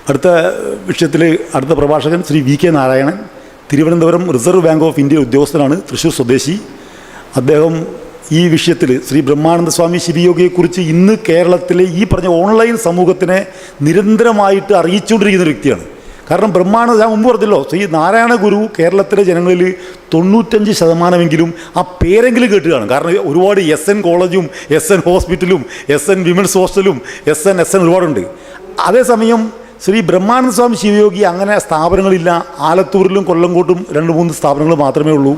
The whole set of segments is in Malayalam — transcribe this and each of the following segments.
അടുത്ത വിഷയത്തിൽ അടുത്ത പ്രഭാഷകൻ Shri V K Narayanan, Thiruvananthapuram reserve bank of India ഉദ്യോഗസ്ഥനാണ്, തൃശ്ശൂർ സ്വദേശി. അദ്ദേഹം ഈ വിഷയത്തിൽ ശ്രീ ബ്രഹ്മാനന്ദ സ്വാമി ശിവയോഗിയെക്കുറിച്ച് ഇന്ന് കേരളത്തിലെ ഈ പറഞ്ഞ ഓൺലൈൻ സമൂഹത്തിനെ നിരന്തരമായിട്ട് അറിയിച്ചുകൊണ്ടിരിക്കുന്ന ഒരു വ്യക്തിയാണ്. കാരണം ഞാൻ മുമ്പ് പറഞ്ഞല്ലോ, ശ്രീ നാരായണ ഗുരു കേരളത്തിലെ ജനങ്ങളിൽ 95% ആ പേരെങ്കിലും കേട്ട് കാണും. കാരണം ഒരുപാട് SN കോളേജും SN ഹോസ്പിറ്റലും SN വിമൻസ് ഹോസ്റ്റലും SN ഒരുപാടുണ്ട്. അതേസമയം ശ്രീ ബ്രഹ്മാനന്ദ സ്വാമി ശിവയോഗി അങ്ങനെ സ്ഥാപനങ്ങളില്ല. ആലത്തൂരിലും കൊല്ലംകോട്ടും 2-3 സ്ഥാപനങ്ങൾ മാത്രമേ ഉള്ളൂ.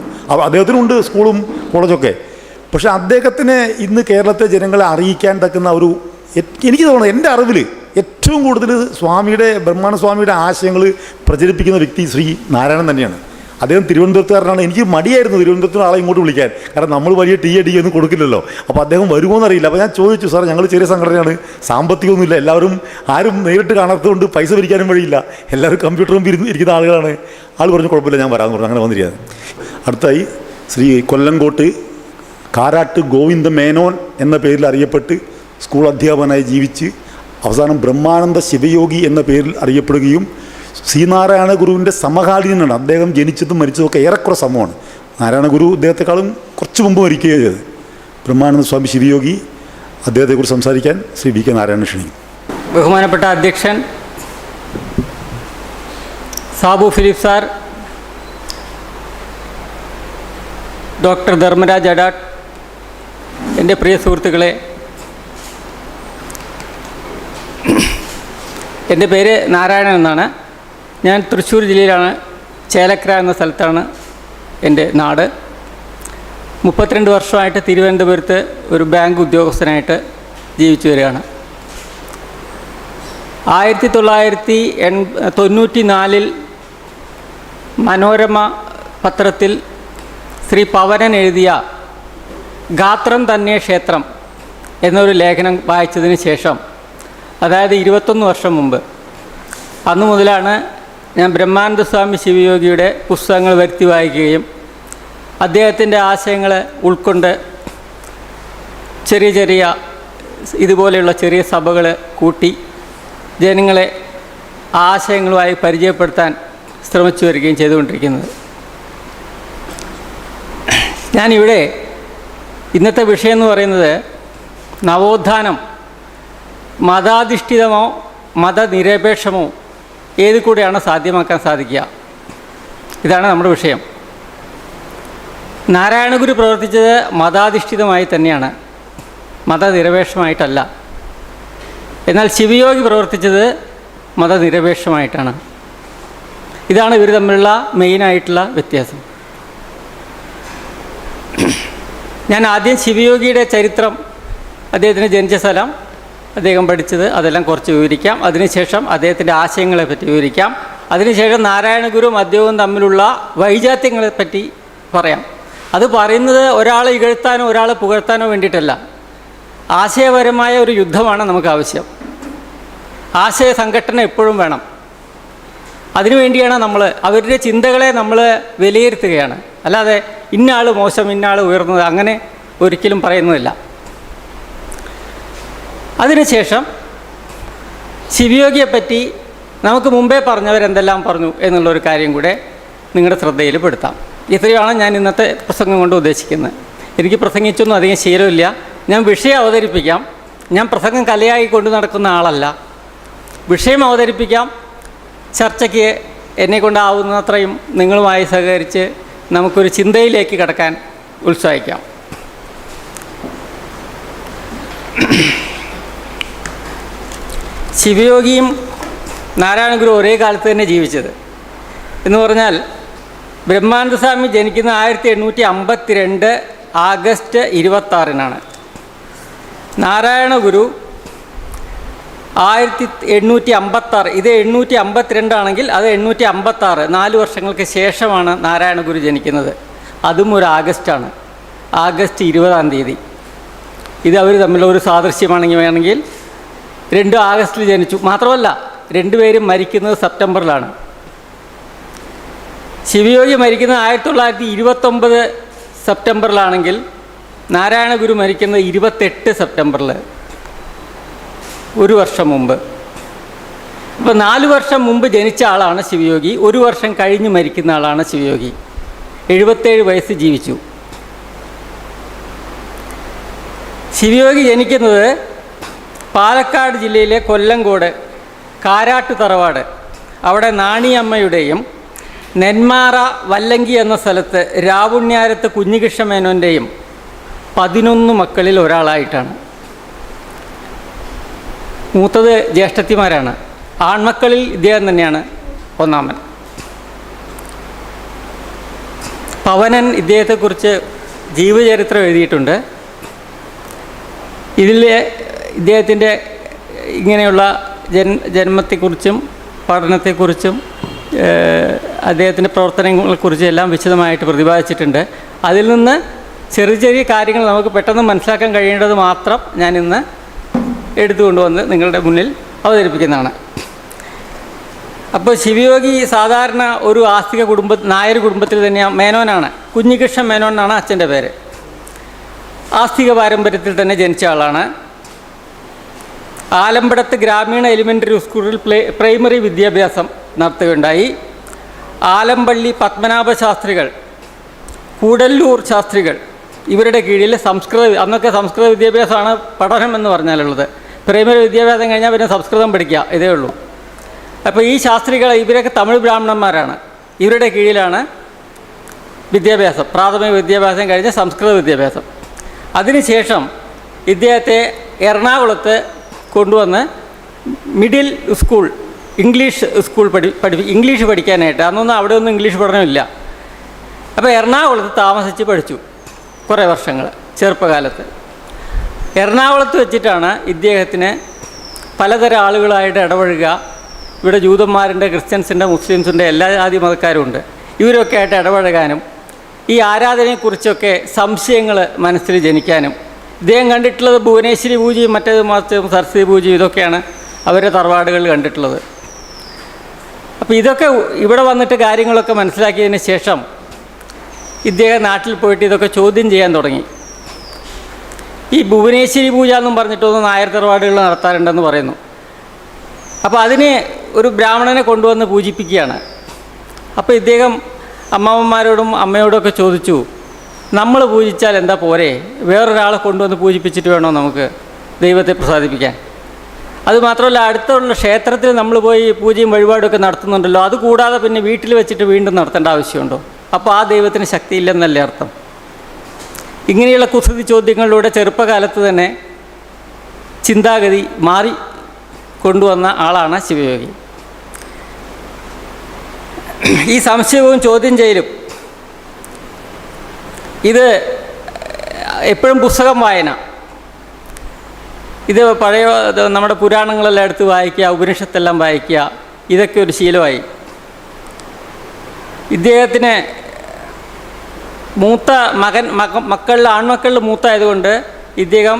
അദ്ദേഹത്തിനുണ്ട് സ്കൂളും കോളേജൊക്കെ. പക്ഷേ അദ്ദേഹത്തിന് ഇന്ന് കേരളത്തെ ജനങ്ങളെ അറിയിക്കാൻ തക്കുന്ന എനിക്ക് തോന്നുന്നു, എൻ്റെ അറിവിൽ ഏറ്റവും കൂടുതൽ ബ്രഹ്മാനന്ദ സ്വാമിയുടെ ആശയങ്ങൾ പ്രചരിപ്പിക്കുന്ന വ്യക്തി ശ്രീ നാരായണൻ തന്നെയാണ്. അദ്ദേഹം തിരുവനന്തപുരത്തുകാരനാണ്. എനിക്ക് മടിയായിരുന്നു തിരുവനന്തപുരത്തിന് ആളെ ഇങ്ങോട്ട് വിളിക്കാൻ. കാരണം നമ്മൾ വലിയ ടി ഒന്നും കൊടുക്കില്ലല്ലോ. അപ്പോൾ അദ്ദേഹം വരുമോ എന്നറിയില്ല. അപ്പോൾ ഞാൻ ചോദിച്ചു, സാർ ഞങ്ങൾ ചെറിയ സംഘടനയാണ്, സാമ്പത്തികമൊന്നുമില്ല, ആരും നേരിട്ട് കാണാത്തതുകൊണ്ട് പൈസ പിരിക്കാനും വഴിയില്ല, എല്ലാവരും കമ്പ്യൂട്ടറും ഇരിക്കുന്ന ആളുകളാണ്. ആൾ പറഞ്ഞു കുഴപ്പമില്ല, ഞാൻ വരാമെന്ന് പറഞ്ഞു. അങ്ങനെ വന്നിരിക്കുന്നത്. അടുത്തായി ശ്രീ കൊല്ലംകോട്ട് കാരാട്ട് ഗോവിന്ദ മേനോൻ എന്ന പേരിൽ അറിയപ്പെട്ട് സ്കൂൾ അധ്യാപകനായി ജീവിച്ച് അവസാനം ബ്രഹ്മാനന്ദ ശിവയോഗി എന്ന പേരിൽ അറിയപ്പെടുകയും ശ്രീനാരായണ ഗുരുവിൻ്റെ സമകാലീനനാണ്. അദ്ദേഹം ജനിച്ചതും മരിച്ചതൊക്കെ ഏറെക്കുറെ സമമാണ്. നാരായണ ഗുരു അദ്ദേഹത്തെക്കാളും കുറച്ച് മുമ്പ് മരിക്കുകയും ചെയ്തത്. ബ്രഹ്മാനന്ദ സ്വാമി ശിവയോഗി, അദ്ദേഹത്തെക്കുറിച്ച് സംസാരിക്കാൻ ശ്രീ വി കെ നാരായണൻ ക്ഷണിക്കും. ബഹുമാനപ്പെട്ട അധ്യക്ഷൻ Sabu Philip sir, doctor Dharmaraj Adat, എൻ്റെ പ്രിയ സുഹൃത്തുക്കളെ, എൻ്റെ പേര് നാരായണൻ എന്നാണ്. ഞാൻ തൃശ്ശൂർ ജില്ലയിലാണ്, ചേലക്കര എന്ന സ്ഥലത്താണ് എൻ്റെ നാട്. 32 വർഷമായിട്ട് തിരുവനന്തപുരത്ത് ഒരു ബാങ്ക് ഉദ്യോഗസ്ഥനായിട്ട് ജീവിച്ചു വരികയാണ്. 1994 മനോരമ പത്രത്തിൽ ശ്രീ പവനൻ എഴുതിയ ഗാത്രം തന്നെ ക്ഷേത്രം എന്നൊരു ലേഖനം വായിച്ചതിന് ശേഷം, അതായത് 21 വർഷം മുമ്പ്, അന്നു മുതലാണ് ഞാൻ ബ്രഹ്മാനന്ദ സ്വാമി ശിവയോഗിയുടെ പുസ്തകങ്ങൾ വരുത്തി വായിക്കുകയും അദ്ദേഹത്തിൻ്റെ ആശയങ്ങൾ ഉൾക്കൊണ്ട് ചെറിയ ഇതുപോലെയുള്ള ചെറിയ സഭകൾ കൂട്ടി ജനങ്ങളെ ആശയങ്ങളുമായി പരിചയപ്പെടുത്താൻ ശ്രമിച്ചു വരികയും ചെയ്തുകൊണ്ടിരിക്കുന്നത്. ഞാനിവിടെ ഇന്നത്തെ വിഷയം എന്ന് പറയുന്നത് നവോത്ഥാനം മതാധിഷ്ഠിതമോ മതനിരപേക്ഷമോ ഏത് കൂടെയാണ് സാധ്യമാക്കാൻ സാധിക്കുക, ഇതാണ് നമ്മുടെ വിഷയം. നാരായണ ഗുരു പ്രവർത്തിച്ചത് മതാധിഷ്ഠിതമായി തന്നെയാണ്, മതനിരപേക്ഷമായിട്ടല്ല. എന്നാൽ ശിവയോഗി പ്രവർത്തിച്ചത് മതനിരപേക്ഷമായിട്ടാണ്. ഇതാണ് ഇവർ തമ്മിലുള്ള മെയിനായിട്ടുള്ള വ്യത്യാസം. ഞാൻ ആദ്യം ശിവയോഗിയുടെ ചരിത്രം, അദ്ദേഹത്തിന് ജനിച്ച സ്ഥലം, അദ്ദേഹം പഠിച്ചത്, അതെല്ലാം കുറച്ച് വിവരിക്കാം. അതിനുശേഷം അദ്ദേഹത്തിൻ്റെ ആശയങ്ങളെപ്പറ്റി വിവരിക്കാം. അതിനുശേഷം നാരായണ ഗുരുവും അദ്ദേഹവും തമ്മിലുള്ള വൈജാത്യങ്ങളെപ്പറ്റി പറയാം. അത് പറയുന്നത് ഒരാളെ ഇകഴ്ത്താനോ ഒരാളെ പുകഴ്ത്താനോ വേണ്ടിയിട്ടല്ല. ആശയപരമായ ഒരു യുദ്ധമാണ് നമുക്ക് ആവശ്യം. ആശയ സംഘടന എപ്പോഴും വേണം. അതിനുവേണ്ടിയാണ് അവരുടെ ചിന്തകളെ നമ്മൾ വിലയിരുത്തുകയാണ്. അല്ലാതെ ഇന്നയാൾ മോശം, ഇന്നയാൾ ഉയർന്നത്, അങ്ങനെ ഒരിക്കലും പറയുന്നതില്ല. അതിനുശേഷം ശിവയോഗിയെപ്പറ്റി നമുക്ക് മുമ്പേ പറഞ്ഞവരെന്തെല്ലാം പറഞ്ഞു എന്നുള്ളൊരു കാര്യം കൂടെ നിങ്ങളുടെ ശ്രദ്ധയിൽ പെടുത്താം. ഇത്രയാണ് ഞാൻ ഇന്നത്തെ പ്രസംഗം കൊണ്ട് ഉദ്ദേശിക്കുന്നത്. എനിക്ക് പ്രസംഗിച്ചൊന്നും അധികം ശീലമില്ല. ഞാൻ വിഷയം അവതരിപ്പിക്കാം. ഞാൻ പ്രസംഗം കലയായി കൊണ്ടു നടക്കുന്ന ആളല്ല. വിഷയം അവതരിപ്പിക്കാം. ചർച്ചയ്ക്ക് എന്നെക്കൊണ്ടാവുന്നത്രയും നിങ്ങളുമായി സഹകരിച്ച് നമുക്കൊരു ചിന്തയിലേക്ക് കടക്കാൻ ഉത്സാഹിക്കാം. ശിവയോഗിയും നാരായണ ഗുരു ഒരേ കാലത്ത് തന്നെ ജീവിച്ചത് എന്ന് പറഞ്ഞാൽ, ബ്രഹ്മാനന്ദ സ്വാമി ജനിക്കുന്ന 1852 ആഗസ്റ്റ് 26-നാണ്. നാരായണ ഗുരു 1856, ഇത് 852 ആണെങ്കിൽ അത് 856, 4 വർഷങ്ങൾക്ക് ശേഷമാണ് നാരായണ ഗുരു ജനിക്കുന്നത്. അതും ഒരു ആഗസ്റ്റാണ്, ആഗസ്റ്റ് 20-ാം തീയതി. ഇത് അവർ തമ്മിലൊരു സാദൃശ്യമാണെങ്കിൽ വേണമെങ്കിൽ 2 ആഗസ്റ്റിൽ ജനിച്ചു. മാത്രമല്ല, രണ്ടുപേരും മരിക്കുന്നത് സെപ്റ്റംബറിലാണ്. ശിവയോഗി മരിക്കുന്നത് 1929 സെപ്റ്റംബറിലാണെങ്കിൽ നാരായണ ഗുരു മരിക്കുന്നത് 28 സെപ്റ്റംബറിൽ, ഒരു വർഷം മുമ്പ്. ഇപ്പോൾ 4 വർഷം മുമ്പ് ജനിച്ച ആളാണ് ശിവയോഗി. 1 വർഷം കഴിഞ്ഞ് മരിക്കുന്ന ആളാണ് ശിവയോഗി. 77 വയസ്സ് ജീവിച്ചു. ശിവയോഗി ജനിക്കുന്നത് പാലക്കാട് ജില്ലയിലെ കൊല്ലങ്കോട് കാരാട്ട് തറവാട്, അവിടെ നാണിയമ്മയുടെയും നെന്മാറ വല്ലങ്കി എന്ന സ്ഥലത്ത് രാവുണ്യാരത്ത് കുഞ്ഞികൃഷ്ണ മേനോൻ്റെയും 11 മക്കളിൽ ഒരാളായിട്ടാണ്. മൂത്തത് ജ്യേഷ്ഠത്തിമാരാണ്. ആൺമക്കളിൽ ഇദ്ദേഹം തന്നെയാണ് ഒന്നാമൻ. പവനൻ ഇദ്ദേഹത്തെക്കുറിച്ച് ജീവചരിത്രം എഴുതിയിട്ടുണ്ട്. ഇതിൽ ഇദ്ദേഹത്തിൻ്റെ ഇങ്ങനെയുള്ള ജന്മത്തെക്കുറിച്ചും പഠനത്തെക്കുറിച്ചും അദ്ദേഹത്തിൻ്റെ പ്രവർത്തനങ്ങളെക്കുറിച്ചും എല്ലാം വിശദമായിട്ട് പ്രതിപാദിച്ചിട്ടുണ്ട്. അതിൽ നിന്ന് ചെറിയ ചെറിയ കാര്യങ്ങൾ നമുക്ക് പെട്ടെന്ന് മനസ്സിലാക്കാൻ കഴിയേണ്ടത് മാത്രം ഞാനിന്ന് എടുത്തുകൊണ്ടുവന്ന് നിങ്ങളുടെ മുന്നിൽ അവതരിപ്പിക്കുന്നതാണ്. അപ്പോൾ ശിവയോഗി സാധാരണ ഒരു ആസ്തിക നായർ കുടുംബത്തിൽ തന്നെയാണ്. മേനോനാണ്, കുഞ്ഞികൃഷ്ണൻ മേനോൻ എന്നാണ് അച്ഛൻ്റെ പേര്. ആസ്തിക പാരമ്പര്യത്തിൽ തന്നെ ജനിച്ച ആളാണ്. ആലമ്പടത്ത് ഗ്രാമീണ എലിമെൻ്ററി സ്കൂളിൽ പ്രൈമറി വിദ്യാഭ്യാസം നടത്തുകയുണ്ടായി. ആലമ്പള്ളി പത്മനാഭ ശാസ്ത്രികൾ, കൂടല്ലൂർ ശാസ്ത്രികൾ ഇവരുടെ കീഴിൽ അന്നൊക്കെ സംസ്കൃത വിദ്യാഭ്യാസമാണ് പഠനം എന്ന് പറഞ്ഞാലുള്ളത്. പ്രൈമറി വിദ്യാഭ്യാസം കഴിഞ്ഞാൽ പിന്നെ സംസ്കൃതം പഠിക്കുക, ഇതേ ഉള്ളൂ. അപ്പോൾ ഈ ശാസ്ത്രികൾ ഇവരൊക്കെ തമിഴ് ബ്രാഹ്മണന്മാരാണ്. ഇവരുടെ കീഴിലാണ് വിദ്യാഭ്യാസം, പ്രാഥമിക വിദ്യാഭ്യാസം കഴിഞ്ഞ് സംസ്കൃത വിദ്യാഭ്യാസം. അതിനുശേഷം ഇദ്ദേഹത്തെ എറണാകുളത്ത് കൊണ്ടുവന്ന് middle school, English school English പഠിക്കാനായിട്ട്. അന്നൊന്നും അവിടെ ഒന്നും ഇംഗ്ലീഷ് പഠനമില്ല. അപ്പോൾ എറണാകുളത്ത് താമസിച്ച് പഠിച്ചു കുറേ വർഷങ്ങൾ ചെറുപ്പകാലത്ത്. എറണാകുളത്ത് വെച്ചിട്ടാണ് ഇദ്ദേഹത്തിന് പലതരം ആളുകളായിട്ട് ഇടപഴകുക. ഇവിടെ ജൂതന്മാരുണ്ട്, ക്രിസ്ത്യൻസിൻ്റെ, മുസ്ലിംസിൻ്റെ, എല്ലാ ജാതി മതക്കാരും ഉണ്ട്. ഇവരൊക്കെ ആയിട്ട് ഇടപഴകാനും ഈ ആരാധനയെക്കുറിച്ചൊക്കെ സംശയങ്ങൾ മനസ്സിൽ ജനിക്കാനും. ഇദ്ദേഹം കണ്ടിട്ടുള്ളത് ഭുവനേശ്വരി പൂജയും മറ്റേതും സരസ്വതി പൂജയും ഇതൊക്കെയാണ് അവരുടെ തറവാടുകളിൽ കണ്ടിട്ടുള്ളത്. അപ്പോൾ ഇതൊക്കെ ഇവിടെ വന്നിട്ട് കാര്യങ്ങളൊക്കെ മനസ്സിലാക്കിയതിന് ശേഷം ഇദ്ദേഹം നാട്ടിൽ പോയിട്ട് ഇതൊക്കെ ചോദ്യം ചെയ്യാൻ തുടങ്ങി. ഈ ഭുവനേശ്വരി പൂജ എന്നും പറഞ്ഞിട്ടൊന്ന് നായർ തറവാടുകൾ നടത്താറുണ്ടെന്ന് പറയുന്നു. അപ്പോൾ അതിന് ഒരു ബ്രാഹ്മണനെ കൊണ്ടുവന്ന് പൂജിപ്പിക്കുകയാണ്. അപ്പോൾ ഇദ്ദേഹം അമ്മാവന്മാരോടും അമ്മയോടൊക്കെ ചോദിച്ചു, നമ്മൾ പൂജിച്ചാൽ എന്താ പോരെ, വേറൊരാളെ കൊണ്ടുവന്ന് പൂജിപ്പിച്ചിട്ട് വേണോ നമുക്ക് ദൈവത്തെ പ്രസാദിപ്പിക്കാൻ? അതുമാത്രമല്ല, അടുത്തുള്ള ക്ഷേത്രത്തിൽ നമ്മൾ പോയി പൂജയും വഴിപാടുമൊക്കെ നടത്തുന്നുണ്ടല്ലോ, അതുകൂടാതെ പിന്നെ വീട്ടിൽ വെച്ചിട്ട് വീണ്ടും നടത്തേണ്ട ആവശ്യമുണ്ടോ? അപ്പോൾ ആ ദൈവത്തിന് ശക്തിയില്ലെന്നല്ലേ അർത്ഥം? ഇങ്ങനെയുള്ള കുസൃതി ചോദ്യങ്ങളിലൂടെ ചെറുപ്പകാലത്ത് തന്നെ ചിന്താഗതി മാറി കൊണ്ടുവന്ന ആളാണ് ശിവയോഗി. ഈ സംശയവും ചോദ്യം ചെയ്യലും, ഇത് എപ്പോഴും പുസ്തകം വായന, ഇത് പഴയ നമ്മുടെ പുരാണങ്ങളെല്ലാം എടുത്ത് വായിക്കുക, ഉപനിഷത്തെല്ലാം വായിക്കുക, ഇതൊക്കെ ഒരു ശീലമായി. ഇദ്ദേഹത്തിന് മൂത്ത ആൺമക്കളിൽ മൂത്തായതുകൊണ്ട് ഇദ്ദേഹം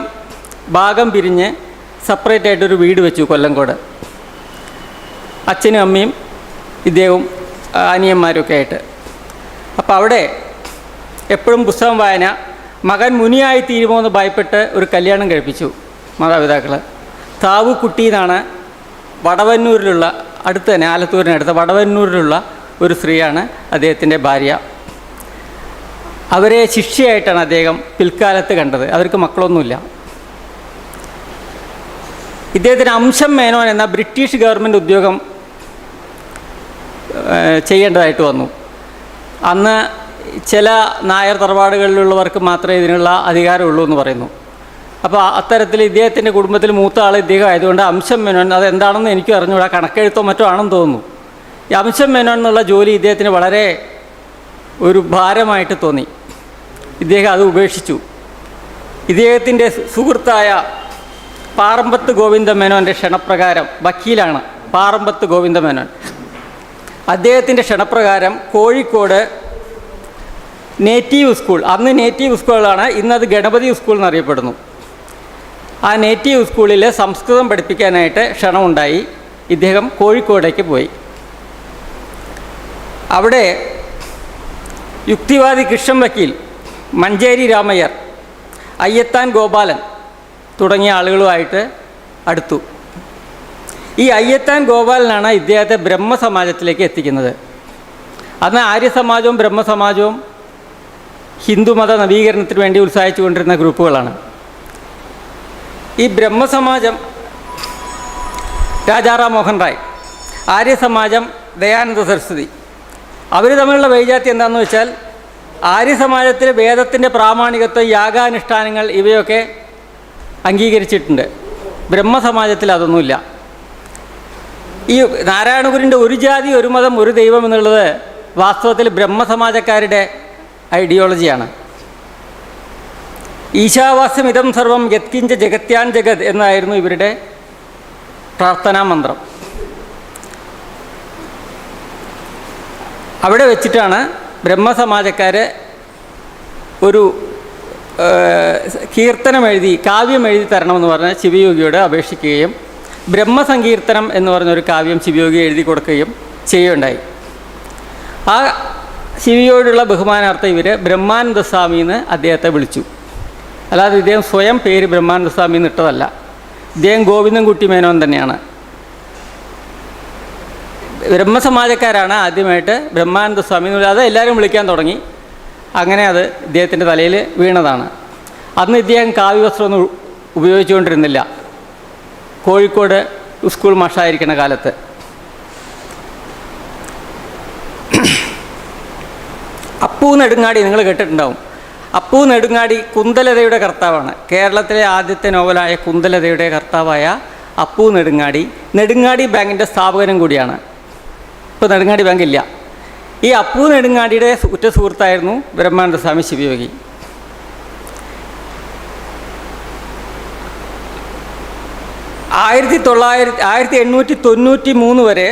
ഭാഗം പിരിഞ്ഞ് സെപ്പറേറ്റ് ആയിട്ടൊരു വീട് വെച്ചു കൊല്ലങ്കോട്. അച്ഛനും അമ്മയും ഇദ്ദേഹവും അനിയന്മാരൊക്കെ ആയിട്ട്. അപ്പോൾ അവിടെ എപ്പോഴും പുസ്തകം വായന. മകൻ മുനിയായി തീരുമോ എന്ന് ഭയപ്പെട്ട് ഒരു കല്യാണം കഴിപ്പിച്ചു മാതാപിതാക്കൾ. താവുക്കുട്ടി എന്നാണ് വടവന്നൂരിലുള്ള, അടുത്ത് തന്നെ ആലത്തൂരിനടുത്ത് വടവന്നൂരിലുള്ള ഒരു സ്ത്രീയാണ് അദ്ദേഹത്തിൻ്റെ ഭാര്യ. അവരെ ശിഷ്യയായിട്ടാണ് അദ്ദേഹം പിൽക്കാലത്ത് കണ്ടത്. അവർക്ക് മക്കളൊന്നുമില്ല. ഇദ്ദേഹത്തിന് അംശം മേനോൻ എന്ന ബ്രിട്ടീഷ് ഗവൺമെൻറ് ഉദ്യോഗം ചെയ്യേണ്ടതായിട്ട് വന്നു. അന്ന് ചില നായർ തറവാടുകളിലുള്ളവർക്ക് മാത്രമേ ഇതിനുള്ള അധികാരമുള്ളൂ എന്ന് പറയുന്നു. അപ്പോൾ അത്തരത്തിൽ ഇദ്ദേഹത്തിൻ്റെ കുടുംബത്തിൽ മൂത്ത ആൾ ഇദ്ദേഹം ആയതുകൊണ്ട് അംശം മേനോൻ, അതെന്താണെന്ന് എനിക്കും അറിഞ്ഞുകൂടാ, കണക്കെഴുത്തോ മറ്റോ ആണെന്ന് തോന്നുന്നു. ഈ അംശം മേനോൻ എന്നുള്ള ജോലി ഇദ്ദേഹത്തിന് വളരെ ഒരു ഭാരമായിട്ട് തോന്നി. ഇദ്ദേഹം അത് ഉപേക്ഷിച്ചു. ഇദ്ദേഹത്തിൻ്റെ സുഹൃത്തായ പാറമ്പത്ത് ഗോവിന്ദമേനോൻ്റെ ക്ഷണപ്രകാരം, വക്കീലാണ് പാറമ്പത്ത് ഗോവിന്ദമേനോൻ, അദ്ദേഹത്തിൻ്റെ ക്ഷണപ്രകാരം കോഴിക്കോട് നേറ്റീവ് സ്കൂൾ, അന്ന് നേറ്റീവ് സ്കൂളാണ്, ഇന്നത് ഗണപതി സ്കൂൾ എന്നറിയപ്പെടുന്നു, ആ നേറ്റീവ് സ്കൂളിൽ സംസ്കൃതം പഠിപ്പിക്കാനായിട്ട് ക്ഷണമുണ്ടായി. ഇദ്ദേഹം കോഴിക്കോടേക്ക് പോയി. അവിടെ യുക്തിവാദി കൃഷ്ണൻ വക്കീൽ, മഞ്ചേരി രാമയ്യർ, അയ്യത്താൻ ഗോപാലൻ തുടങ്ങിയ ആളുകളുമായിട്ട് അടുത്തു. ഈ അയ്യത്താൻ ഗോപാലനാണ് ഇദ്ദേഹത്തെ ബ്രഹ്മസമാജത്തിലേക്ക് എത്തിക്കുന്നത്. അന്ന് ആര്യസമാജവും ബ്രഹ്മസമാജവും ഹിന്ദുമത നവീകരണത്തിന് വേണ്ടി ഉത്സാഹിച്ചു കൊണ്ടിരുന്ന ഗ്രൂപ്പുകളാണ്. ഈ ബ്രഹ്മസമാജം രാജാറാം മോഹൻ റായ്, ആര്യസമാജം ദയാനന്ദ സരസ്വതി, അവർ തമ്മിലുള്ള വൈജാത്യം എന്താണെന്ന് വെച്ചാൽ ആര്യസമാജത്തിൽ വേദത്തിൻ്റെ പ്രാമാണികത്വം, യാഗാനുഷ്ഠാനങ്ങൾ ഇവയൊക്കെ അംഗീകരിച്ചിട്ടുണ്ട്. ബ്രഹ്മസമാജത്തിൽ അതൊന്നുമില്ല. ഈ നാരായണഗുരുവിൻ്റെ ഒരു ജാതി ഒരു മതം ഒരു ദൈവം എന്നുള്ളത് വാസ്തവത്തിൽ ബ്രഹ്മസമാജക്കാരുടെ ഐഡിയോളജിയാണ്. ഈശാവാസ്യം ഇതം സർവം യത്കിഞ്ച ജഗത്യാൻ ജഗത് എന്നായിരുന്നു ഇവരുടെ പ്രാർത്ഥനാ മന്ത്രം. അവിടെ വെച്ചിട്ടാണ് ബ്രഹ്മസമാജക്കാർ ഒരു കീർത്തനം എഴുതി, കാവ്യം എഴുതി തരണമെന്ന് പറഞ്ഞ് ശിവയോഗിയോട് അപേക്ഷിക്കുകയും ബ്രഹ്മസങ്കീർത്തനം എന്ന് പറഞ്ഞൊരു കാവ്യം ശിവയോഗി എഴുതി കൊടുക്കുകയും ചെയ്യുകയുണ്ടായി. ആ ശിവയോടുള്ള ബഹുമാനാർത്ഥം ഇവർ ബ്രഹ്മാനന്ദ സ്വാമി എന്ന് അദ്ദേഹത്തെ വിളിച്ചു. അല്ലാതെ ഇദ്ദേഹം സ്വയം പേര് ബ്രഹ്മാനന്ദ സ്വാമി എന്ന് ഇട്ടതല്ല. ഇദ്ദേഹം ഗോവിന്ദൻകുട്ടി മേനോൻ തന്നെയാണ്. ബ്രഹ്മസമാജക്കാരാണ് ആദ്യമായിട്ട് ബ്രഹ്മാനന്ദ സ്വാമി എന്ന് അത് എല്ലാവരും വിളിക്കാൻ തുടങ്ങി. അങ്ങനെ അത് ഇദ്ദേഹത്തിൻ്റെ തലയിൽ വീണതാണ്. അന്ന് ഇദ്ദേഹം കാവ്യവസ്ത്രമൊന്നും ഉപയോഗിച്ചുകൊണ്ടിരുന്നില്ല, കോഴിക്കോട് സ്കൂൾ മാഷായിരിക്കുന്ന കാലത്ത്. അപ്പു നെടുങ്ങാടി നിങ്ങൾ കേട്ടിട്ടുണ്ടാവും. അപ്പു നെടുങ്ങാടി കുന്തലതയുടെ കർത്താവാണ്. കേരളത്തിലെ ആദ്യത്തെ നോവലായ കുന്തലതയുടെ കർത്താവായ അപ്പു നെടുങ്ങാടി നെടുങ്ങാടി ബാങ്കിൻ്റെ സ്ഥാപകനും കൂടിയാണ്. ഇപ്പോൾ നെടുങ്ങാടി ബാങ്ക് ഇല്ല. ഈ അപ്പു നെടുങ്ങാടിയുടെ ഉറ്റ സുഹൃത്തായിരുന്നു ബ്രഹ്മാനന്ദ സ്വാമി ശിവയോഗി. 1893 വരെ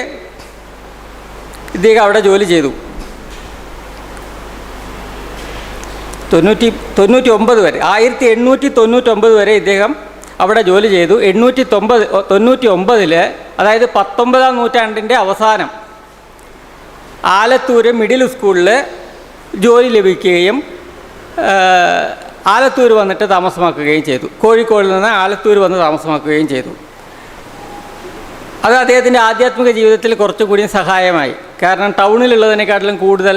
ഇദ്ദേഹം അവിടെ ജോലി ചെയ്തു. 99 വരെ 1899 വരെ ഇദ്ദേഹം അവിടെ ജോലി ചെയ്തു. 899 അതായത് 19-ാം നൂറ്റാണ്ടിൻ്റെ അവസാനം ആലത്തൂർ മിഡിൽ സ്കൂളിൽ ജോലി ലഭിക്കുകയും ആലത്തൂർ വന്നിട്ട് താമസമാക്കുകയും ചെയ്തു. കോഴിക്കോടിൽ നിന്ന് ആലത്തൂർ വന്ന് താമസമാക്കുകയും ചെയ്തു. അത് അദ്ദേഹത്തിൻ്റെ ആധ്യാത്മിക ജീവിതത്തിൽ കുറച്ചുകൂടി സഹായമായി. കാരണം ടൗണിലുള്ളതിനെക്കാട്ടിലും കൂടുതൽ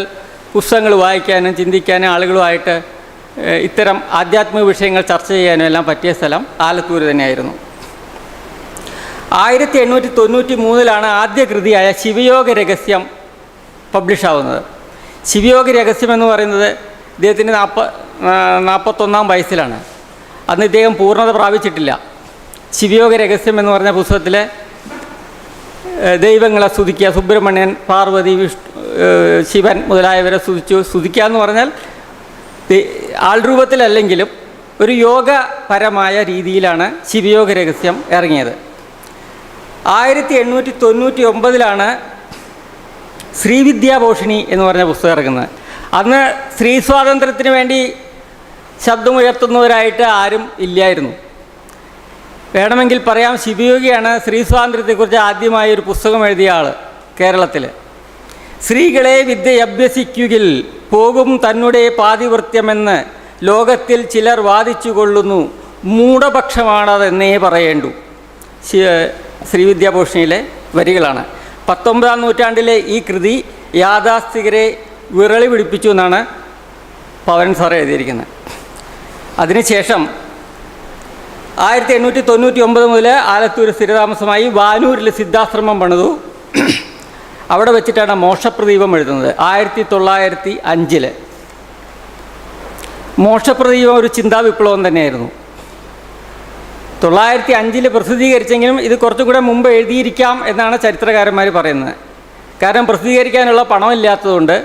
പുസ്തകങ്ങൾ വായിക്കാനും ചിന്തിക്കാനും ആളുകളുമായിട്ട് ഇത്തരം ആധ്യാത്മിക വിഷയങ്ങൾ ചർച്ച ചെയ്യാനും എല്ലാം പറ്റിയ സ്ഥലം ആലത്തൂർ തന്നെയായിരുന്നു. 1893 ആദ്യ കൃതിയായ ശിവയോഗ രഹസ്യം പബ്ലിഷാവുന്നത്. ശിവയോഗ രഹസ്യം എന്ന് പറയുന്നത് ഇദ്ദേഹത്തിൻ്റെ 41-ാം വയസ്സിലാണ്. അന്ന് ഇദ്ദേഹം പൂർണ്ണത പ്രാപിച്ചിട്ടില്ല. ശിവയോഗ രഹസ്യം എന്ന് പറഞ്ഞ പുസ്തകത്തിൽ ദൈവങ്ങളെ സ്തുതിക്കുക, സുബ്രഹ്മണ്യൻ, പാർവതി, ശിവൻ മുതലായവരെ സ്തുതിക്കുക എന്ന് പറഞ്ഞാൽ ആൾരൂപത്തിലല്ലെങ്കിലും ഒരു യോഗപരമായ രീതിയിലാണ് ശിവയോഗ രഹസ്യം ഇറങ്ങിയത്. 1899 ശ്രീവിദ്യാഭൂഷണി എന്ന് പറഞ്ഞ പുസ്തകം ഇറങ്ങുന്നത്. അന്ന് സ്ത്രീ സ്വാതന്ത്ര്യത്തിന് വേണ്ടി ശബ്ദമുയർത്തുന്നവരായിട്ട് ആരും ഇല്ലായിരുന്നു. വേണമെങ്കിൽ പറയാം, ശിവയോഗിയാണ് സ്ത്രീ സ്വാതന്ത്ര്യത്തെക്കുറിച്ച് ആദ്യമായി ഒരു പുസ്തകം എഴുതിയ ആൾ കേരളത്തിൽ. സ്ത്രീകളെ വിദ്യയഭ്യസിക്കുകിൽ പോകും തന്നെ പാതിവൃത്യമെന്ന് ലോകത്തിൽ ചിലർ വാദിച്ചു കൊള്ളുന്നു, മൂഢപക്ഷമാണതെന്നേ പറയേണ്ടു. ശ്രീവിദ്യാഭൂഷണിയിലെ വരികളാണ്. 19-ാം നൂറ്റാണ്ടിലെ ഈ കൃതി യാഥാസ്ഥികരെ വിറളി പിടിപ്പിച്ചു എന്നാണ് പവൻ സാർ എഴുതിയിരിക്കുന്നത്. അതിനുശേഷം 1899 മുതൽ ആലത്തൂർ സ്ഥിരതാമസമായി വാനൂരിൽ സിദ്ധാശ്രമം പണിതു. അവിടെ വെച്ചിട്ടാണ് മോക്ഷപ്രദീപം എഴുതുന്നത്. 1905 മോക്ഷപ്രദീപം ഒരു ചിന്താവിപ്ലവം തന്നെയായിരുന്നു. 905 പ്രസിദ്ധീകരിച്ചെങ്കിലും ഇത് കുറച്ചുകൂടെ മുമ്പ് എഴുതിയിരിക്കാം എന്നാണ് ചരിത്രകാരന്മാർ പറയുന്നത്. കാരണം പ്രസിദ്ധീകരിക്കാനുള്ള പണമില്ലാത്തതുകൊണ്ട്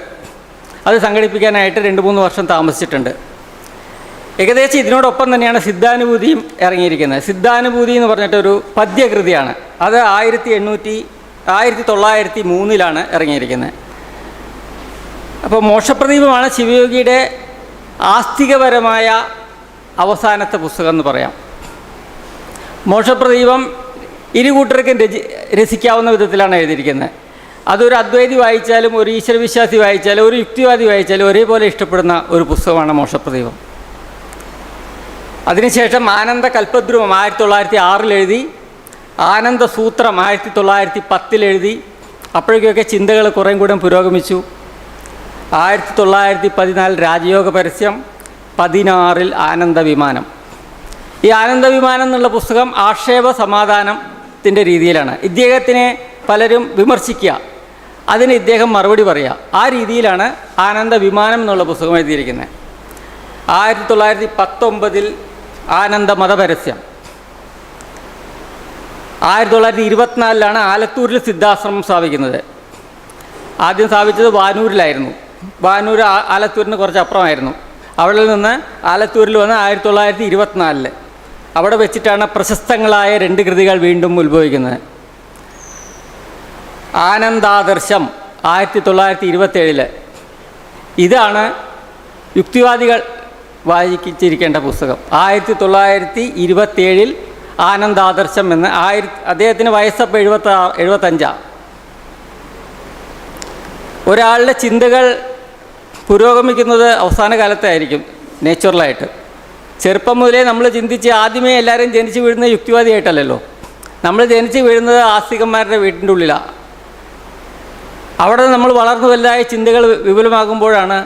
അത് സംഘടിപ്പിക്കാനായിട്ട് 2-3 വർഷം താമസിച്ചിട്ടുണ്ട്. ഏകദേശം ഇതിനോടൊപ്പം തന്നെയാണ് സിദ്ധാനുഭൂതിയും ഇറങ്ങിയിരിക്കുന്നത്. സിദ്ധാനുഭൂതി എന്ന് പറഞ്ഞിട്ടൊരു പദ്യകൃതിയാണ്. അത് 1903 ഇറങ്ങിയിരിക്കുന്നത്. അപ്പോൾ മോക്ഷപ്രദീപമാണ് ശിവയോഗിയുടെ ആസ്തികപരമായ അവസാനത്തെ പുസ്തകം എന്ന് പറയാം. മോക്ഷപ്രദീപം ഇരുകൂട്ടർക്കും രസിക്കാവുന്ന വിധത്തിലാണ് എഴുതിയിരിക്കുന്നത്. അതൊരു അദ്വൈതി വായിച്ചാലും ഒരു ഈശ്വരവിശ്വാസി വായിച്ചാലും ഒരു യുക്തിവാദി വായിച്ചാലും ഒരേപോലെ ഇഷ്ടപ്പെടുന്ന ഒരു പുസ്തകമാണ് മോക്ഷപ്രദീപം. അതിനുശേഷം ആനന്ദ കൽപ്പദ്രുമം 1906 എഴുതി. ആനന്ദസൂത്രം 1910 എഴുതി. അപ്പോഴേക്കൊക്കെ ചിന്തകൾ കുറേയും കൂടെ പുരോഗമിച്ചു. 1914 രാജയോഗ പരസ്യം, 16 ആനന്ദവിമാനം. ഈ ആനന്ദവിമാനം എന്നുള്ള പുസ്തകം ആക്ഷേപ സമാധാനത്തിൻ്റെ രീതിയിലാണ്. ഇദ്ദേഹത്തിനെ പലരും വിമർശിക്കുക, അതിന് ഇദ്ദേഹം മറുപടി പറയുക. ആ രീതിയിലാണ് ആനന്ദവിമാനം എന്നുള്ള പുസ്തകം എഴുതിയിരിക്കുന്നത്. 1919 ആനന്ദ മതപരസ്യം. 1924 ആലത്തൂരിൽ സിദ്ധാശ്രമം സ്ഥാപിക്കുന്നത്. ആദ്യം സ്ഥാപിച്ചത് വാനൂരിലായിരുന്നു. വാനൂർ ആലത്തൂരിന് കുറച്ച് അപ്പുറമായിരുന്നു. അവിടെ നിന്ന് ആലത്തൂരിൽ വന്ന് 1924 അവിടെ വെച്ചിട്ടാണ് പ്രശസ്തങ്ങളായ 2 കൃതികൾ വീണ്ടും ഉത്ഭവിക്കുന്നത്. ആനന്ദാദർശം 1927. ഇതാണ് യുക്തിവാദികൾ വായിച്ചിരിക്കേണ്ട പുസ്തകം. 1927 ആനന്ദാദർശം എന്ന്. അദ്ദേഹത്തിന് വയസ്സപ്പോൾ 75. ഒരാളുടെ ചിന്തകൾ പുരോഗമിക്കുന്നത് അവസാന കാലത്തായിരിക്കും നേച്ചുറലായിട്ട്. ചെറുപ്പം മുതലേ നമ്മൾ ചിന്തിച്ച് ആദ്യമേ എല്ലാവരും ജനിച്ച് വീഴുന്നത് യുക്തിവാദിയായിട്ടല്ലല്ലോ. നമ്മൾ ജനിച്ച് വീഴുന്നത് ആസ്തികന്മാരുടെ വീട്ടിൻ്റെ ഉള്ളിലാണ്. അവിടെ നമ്മൾ വളർന്നു വലുതായ ചിന്തകൾ വിപുലമാകുമ്പോഴാണ്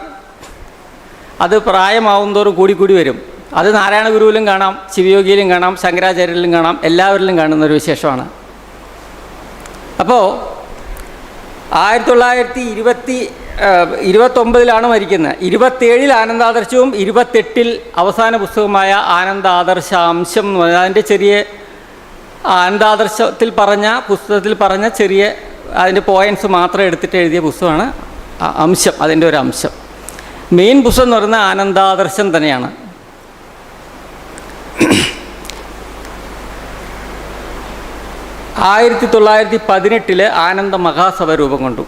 അത് പ്രായമാവുന്നതോറും കൂടി വരും. അത് നാരായണ ഗുരുവിലും കാണാം, ശിവയോഗിയിലും കാണാം, ശങ്കരാചാര്യരിലും കാണാം, എല്ലാവരിലും കാണുന്നൊരു വിശേഷമാണ്. അപ്പോൾ 1929 മരിക്കുന്നത്. 27 ആനന്ദാദർശവും 28 അവസാന പുസ്തകമായ ആനന്ദാദർശാംശം എന്ന് പറഞ്ഞാൽ അതിൻ്റെ ചെറിയ ആനന്ദാദർശത്തിൽ പറഞ്ഞ പുസ്തകത്തിൽ പറഞ്ഞ ചെറിയ അതിൻ്റെ പോയിൻറ്റ്സ് മാത്രം എടുത്തിട്ട് എഴുതിയ പുസ്തകമാണ് അംശം. അതിൻ്റെ ഒരു അംശം. മെയിൻ പുസ്തകം എന്ന് പറയുന്നത് ആനന്ദാദർശം തന്നെയാണ്. ആയിരത്തി 1918 ആനന്ദ മഹാസഭ രൂപം കൊണ്ടു.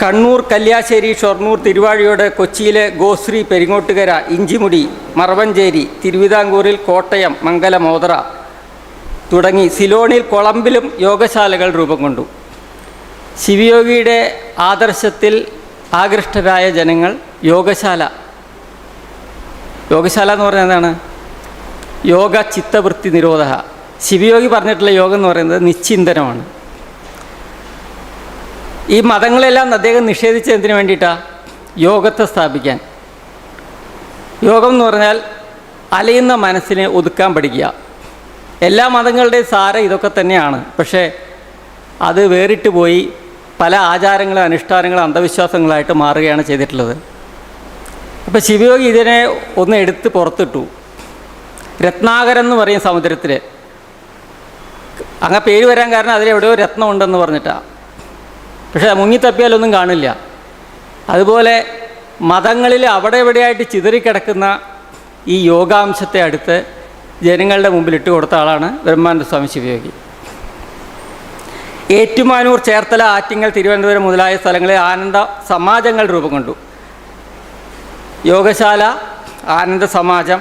കണ്ണൂർ, കല്യാശ്ശേരി, ഷൊർണൂർ, തിരുവാഴിയോട്, കൊച്ചിയിലെ ഗോശ്രീ, പെരിങ്ങോട്ടുകര, ഇഞ്ചിമുടി, മറവഞ്ചേരി, തിരുവിതാംകൂറിൽ കോട്ടയം, മംഗലമോദറ തുടങ്ങി സിലോണിൽ, കൊളംബിലും യോഗശാലകൾ രൂപം കൊണ്ടു. ശിവയോഗിയുടെ ആദർശത്തിൽ ആകൃഷ്ടരായ ജനങ്ങൾ യോഗശാല എന്ന് പറഞ്ഞാൽ എന്താണ്? യോഗ ചിത്തവൃത്തി നിരോധ. ശിവയോഗി പറഞ്ഞിട്ടുള്ള യോഗം എന്ന് പറയുന്നത് നിശ്ചിന്തനമാണ്. ഈ മതങ്ങളെല്ലാം അദ്ദേഹം നിഷേധിച്ചത് എന്തിനു വേണ്ടിയിട്ടാണ്? യോഗത്തെ സ്ഥാപിക്കാൻ. യോഗം എന്ന് പറഞ്ഞാൽ അലയുന്ന മനസ്സിനെ ഒതുക്കാൻ പഠിക്കുക. എല്ലാ മതങ്ങളുടെയും സാരം ഇതൊക്കെ തന്നെയാണ്. പക്ഷേ അത് വേറിട്ട് പോയി പല ആചാരങ്ങളും അനുഷ്ഠാനങ്ങളും അന്ധവിശ്വാസങ്ങളായിട്ട് മാറുകയാണ് ചെയ്തിട്ടുള്ളത്. അപ്പോൾ ശിവയോഗി ഇതിനെ ഒന്ന് എടുത്ത് പുറത്തിട്ടു. രത്നാകരം എന്ന് പറയും സമുദ്രത്തിൽ. അങ്ങനെ പേര് വരാൻ കാരണം അതിലെവിടെയോ രത്നം ഉണ്ടെന്ന് പറഞ്ഞിട്ടാണ്. പക്ഷേ മുങ്ങിത്തപ്പിയാലൊന്നും കാണില്ല. അതുപോലെ മതങ്ങളിൽ അവിടെ എവിടെയായിട്ട് ചിതറിക്കിടക്കുന്ന ഈ യോഗാംശത്തെ അടുത്ത് ജനങ്ങളുടെ മുമ്പിൽ ഇട്ട് കൊടുത്ത ആളാണ് ബ്രഹ്മാനന്ദ സ്വാമി ശിവയോഗി. ഏറ്റുമാനൂർ, ചേർത്തല, ആറ്റിങ്ങൽ, തിരുവനന്തപുരം മുതലായ സ്ഥലങ്ങളിൽ ആനന്ദ സമാജങ്ങൾ രൂപം കൊണ്ടു. യോഗശാല, ആനന്ദ സമാജം,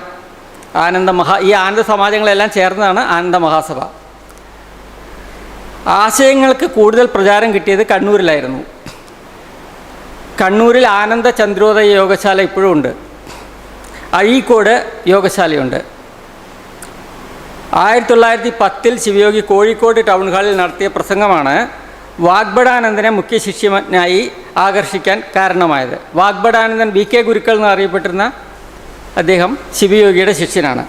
ഈ ആനന്ദ സമാജങ്ങളെല്ലാം ചേർന്നതാണ് ആനന്ദ മഹാസഭ. ആശയങ്ങൾക്ക് കൂടുതൽ പ്രചാരം കിട്ടിയത് കണ്ണൂരിലായിരുന്നു. കണ്ണൂരിൽ ആനന്ദ ചന്ദ്രോദയ യോഗശാല ഇപ്പോഴും ഉണ്ട്. അഴീക്കോട് യോഗശാലയുണ്ട്. 1910 ശിവയോഗി കോഴിക്കോട് ടൗൺ ഹാളിൽ നടത്തിയ പ്രസംഗമാണ് വാഗ്ബടാനന്ദനെ മുഖ്യ ശിഷ്യനായി ആകർഷിക്കാൻ കാരണമായത്. വാഗ്ബടാനന്ദൻ VK ഗുരുക്കൾ എന്നറിയപ്പെട്ടിരുന്ന അദ്ദേഹം ശിവയോഗിയുടെ ശിഷ്യനാണ്.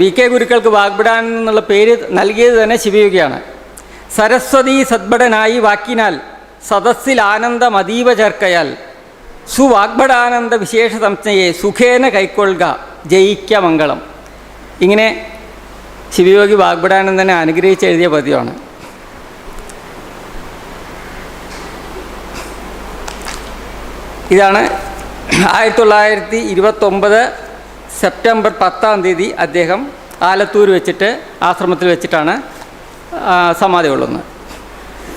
VK ഗുരുക്കൾക്ക് വാഗ്ബടാനന്ദൻ എന്നുള്ള പേര് നൽകിയത് തന്നെ ശിവയോഗിയാണ്. സരസ്വതി സദ്ബടനായി വാക്കിനാൽ സദസ്സിൽ ആനന്ദം അതീവ ചേർക്കയാൽ സുവാഗ്ബടാനന്ദ വിശേഷ സംജ്ഞയെ സുഖേന കൈക്കൊള്ളുക ജയിക്ക മംഗളം. ഇങ്ങനെ ശിവയോഗി വാഗ്ബടാനന്ദനെ അനുഗ്രഹിച്ച് എഴുതിയ പദ്യമാണ്. ഇതാണ് 1929 സെപ്റ്റംബർ 10 അദ്ദേഹം ആലത്തൂർ വെച്ചിട്ട് ആശ്രമത്തിൽ വെച്ചിട്ടാണ് സമാധി കൊള്ളുന്നത്.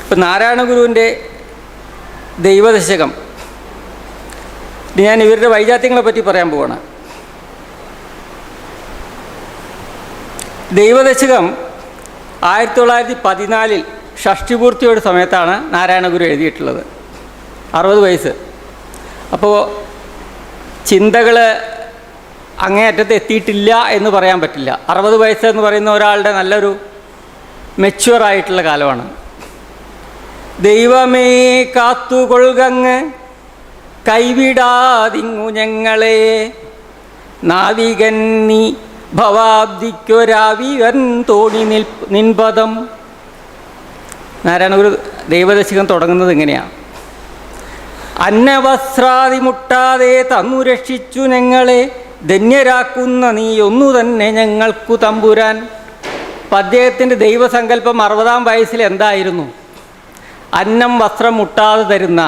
ഇപ്പം നാരായണ ഗുരുവിൻ്റെ ദൈവദശകം, ഞാൻ ഇവരുടെ വൈജാത്യങ്ങളെ പറ്റി പറയാൻ പോവാണ്. ദൈവദശകം 1914 ഷഷ്ടിപൂർത്തിയുടെ സമയത്താണ് നാരായണ ഗുരു എഴുതിയിട്ടുള്ളത്. 60 വയസ്സ്. അപ്പോൾ ചിന്തകൾ അങ്ങേയറ്റത്ത് എത്തിയിട്ടില്ല എന്ന് പറയാൻ പറ്റില്ല. 60 വയസ്സ് എന്ന് പറയുന്ന ഒരാളുടെ നല്ലൊരു മെച്യൂറായിട്ടുള്ള കാലമാണ്. ദൈവമേ കാത്തുകൊള്ളുകങ്ങ് കൈവിടാതിങ്ങു ഞങ്ങളെ, നാവികൻ നീ ഭവാബ്ദിക്കൊരാവികൻ തോണി നിൻപദം. നാരായണഗുരു ദൈവദശകം തുടങ്ങുന്നത് ഇങ്ങനെയാണ്: അന്നവസ്ത്രാദി മുട്ടാതെ തന്നു രക്ഷിച്ചു ഞങ്ങളെ, ധന്യരാക്കുന്ന നീ ഒന്നു തന്നെ ഞങ്ങൾക്കു തമ്പുരാൻ. അപ്പം അദ്ദേഹത്തിൻ്റെ ദൈവസങ്കല്പം 60-ാം വയസ്സിൽ എന്തായിരുന്നു? അന്നം വസ്ത്രം മുട്ടാതെ തരുന്ന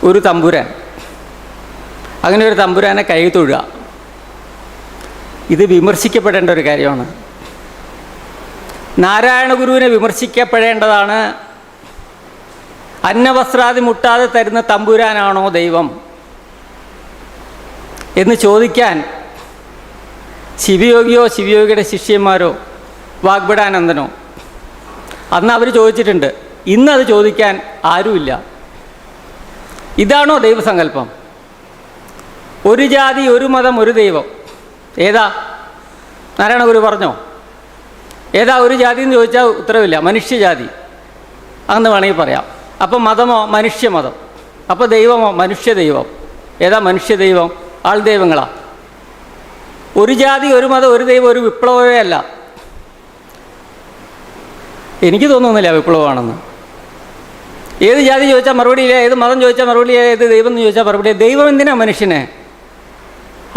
ഒരു തമ്പുരാൻ. അങ്ങനെ ഒരു തമ്പുരാനെ കൈ തൊഴുക. ഇത് വിമർശിക്കപ്പെടേണ്ട ഒരു കാര്യമാണ്. നാരായണ ഗുരുവിനെ വിമർശിക്കപ്പെടേണ്ടതാണ്. അന്നവസ്ത്രാദി മുട്ടാതെ തരുന്ന തമ്പുരാനാണോ ദൈവം എന്ന് ചോദിക്കാൻ ശിവയോഗിയോ ശിവയോഗിയുടെ ശിഷ്യന്മാരോ വാഗ്ഭടാനന്ദനോ അന്ന് അവർ ചോദിച്ചിട്ടുണ്ട്. ഇന്നത് ചോദിക്കാൻ ആരുമില്ല. ഇതാണോ ദൈവസങ്കല്പം? ഒരു ജാതി, ഒരു മതം, ഒരു ദൈവം. ഏതാ? നാരായണ ഗുരു പറഞ്ഞോ? ഏതാ ഒരു ജാതി എന്ന് ചോദിച്ചാൽ ഉത്തരവില്ല. മനുഷ്യജാതി അന്ന് വേണമെങ്കിൽ പറയാം. അപ്പോൾ മതമോ? മനുഷ്യമതം. അപ്പോൾ ദൈവമോ? മനുഷ്യ ദൈവം. ഏതാ മനുഷ്യ ദൈവം? ആൾ ദൈവങ്ങളാ. ഒരു ജാതി, ഒരു മതം, ഒരു ദൈവം ഒരു വിപ്ലവമേ അല്ല. എനിക്ക് തോന്നുന്നില്ല വിപ്ലവമാണെന്ന്. ഏത് ജാതി ചോദിച്ചാൽ മറുപടിയില്ല, ഏത് മതം ചോദിച്ചാൽ മറുപടിയില്ല, ഏത് ദൈവം എന്ന് ചോദിച്ചാൽ മറുപടിയില്ല. ദൈവം എന്തിനാ മനുഷ്യനെ?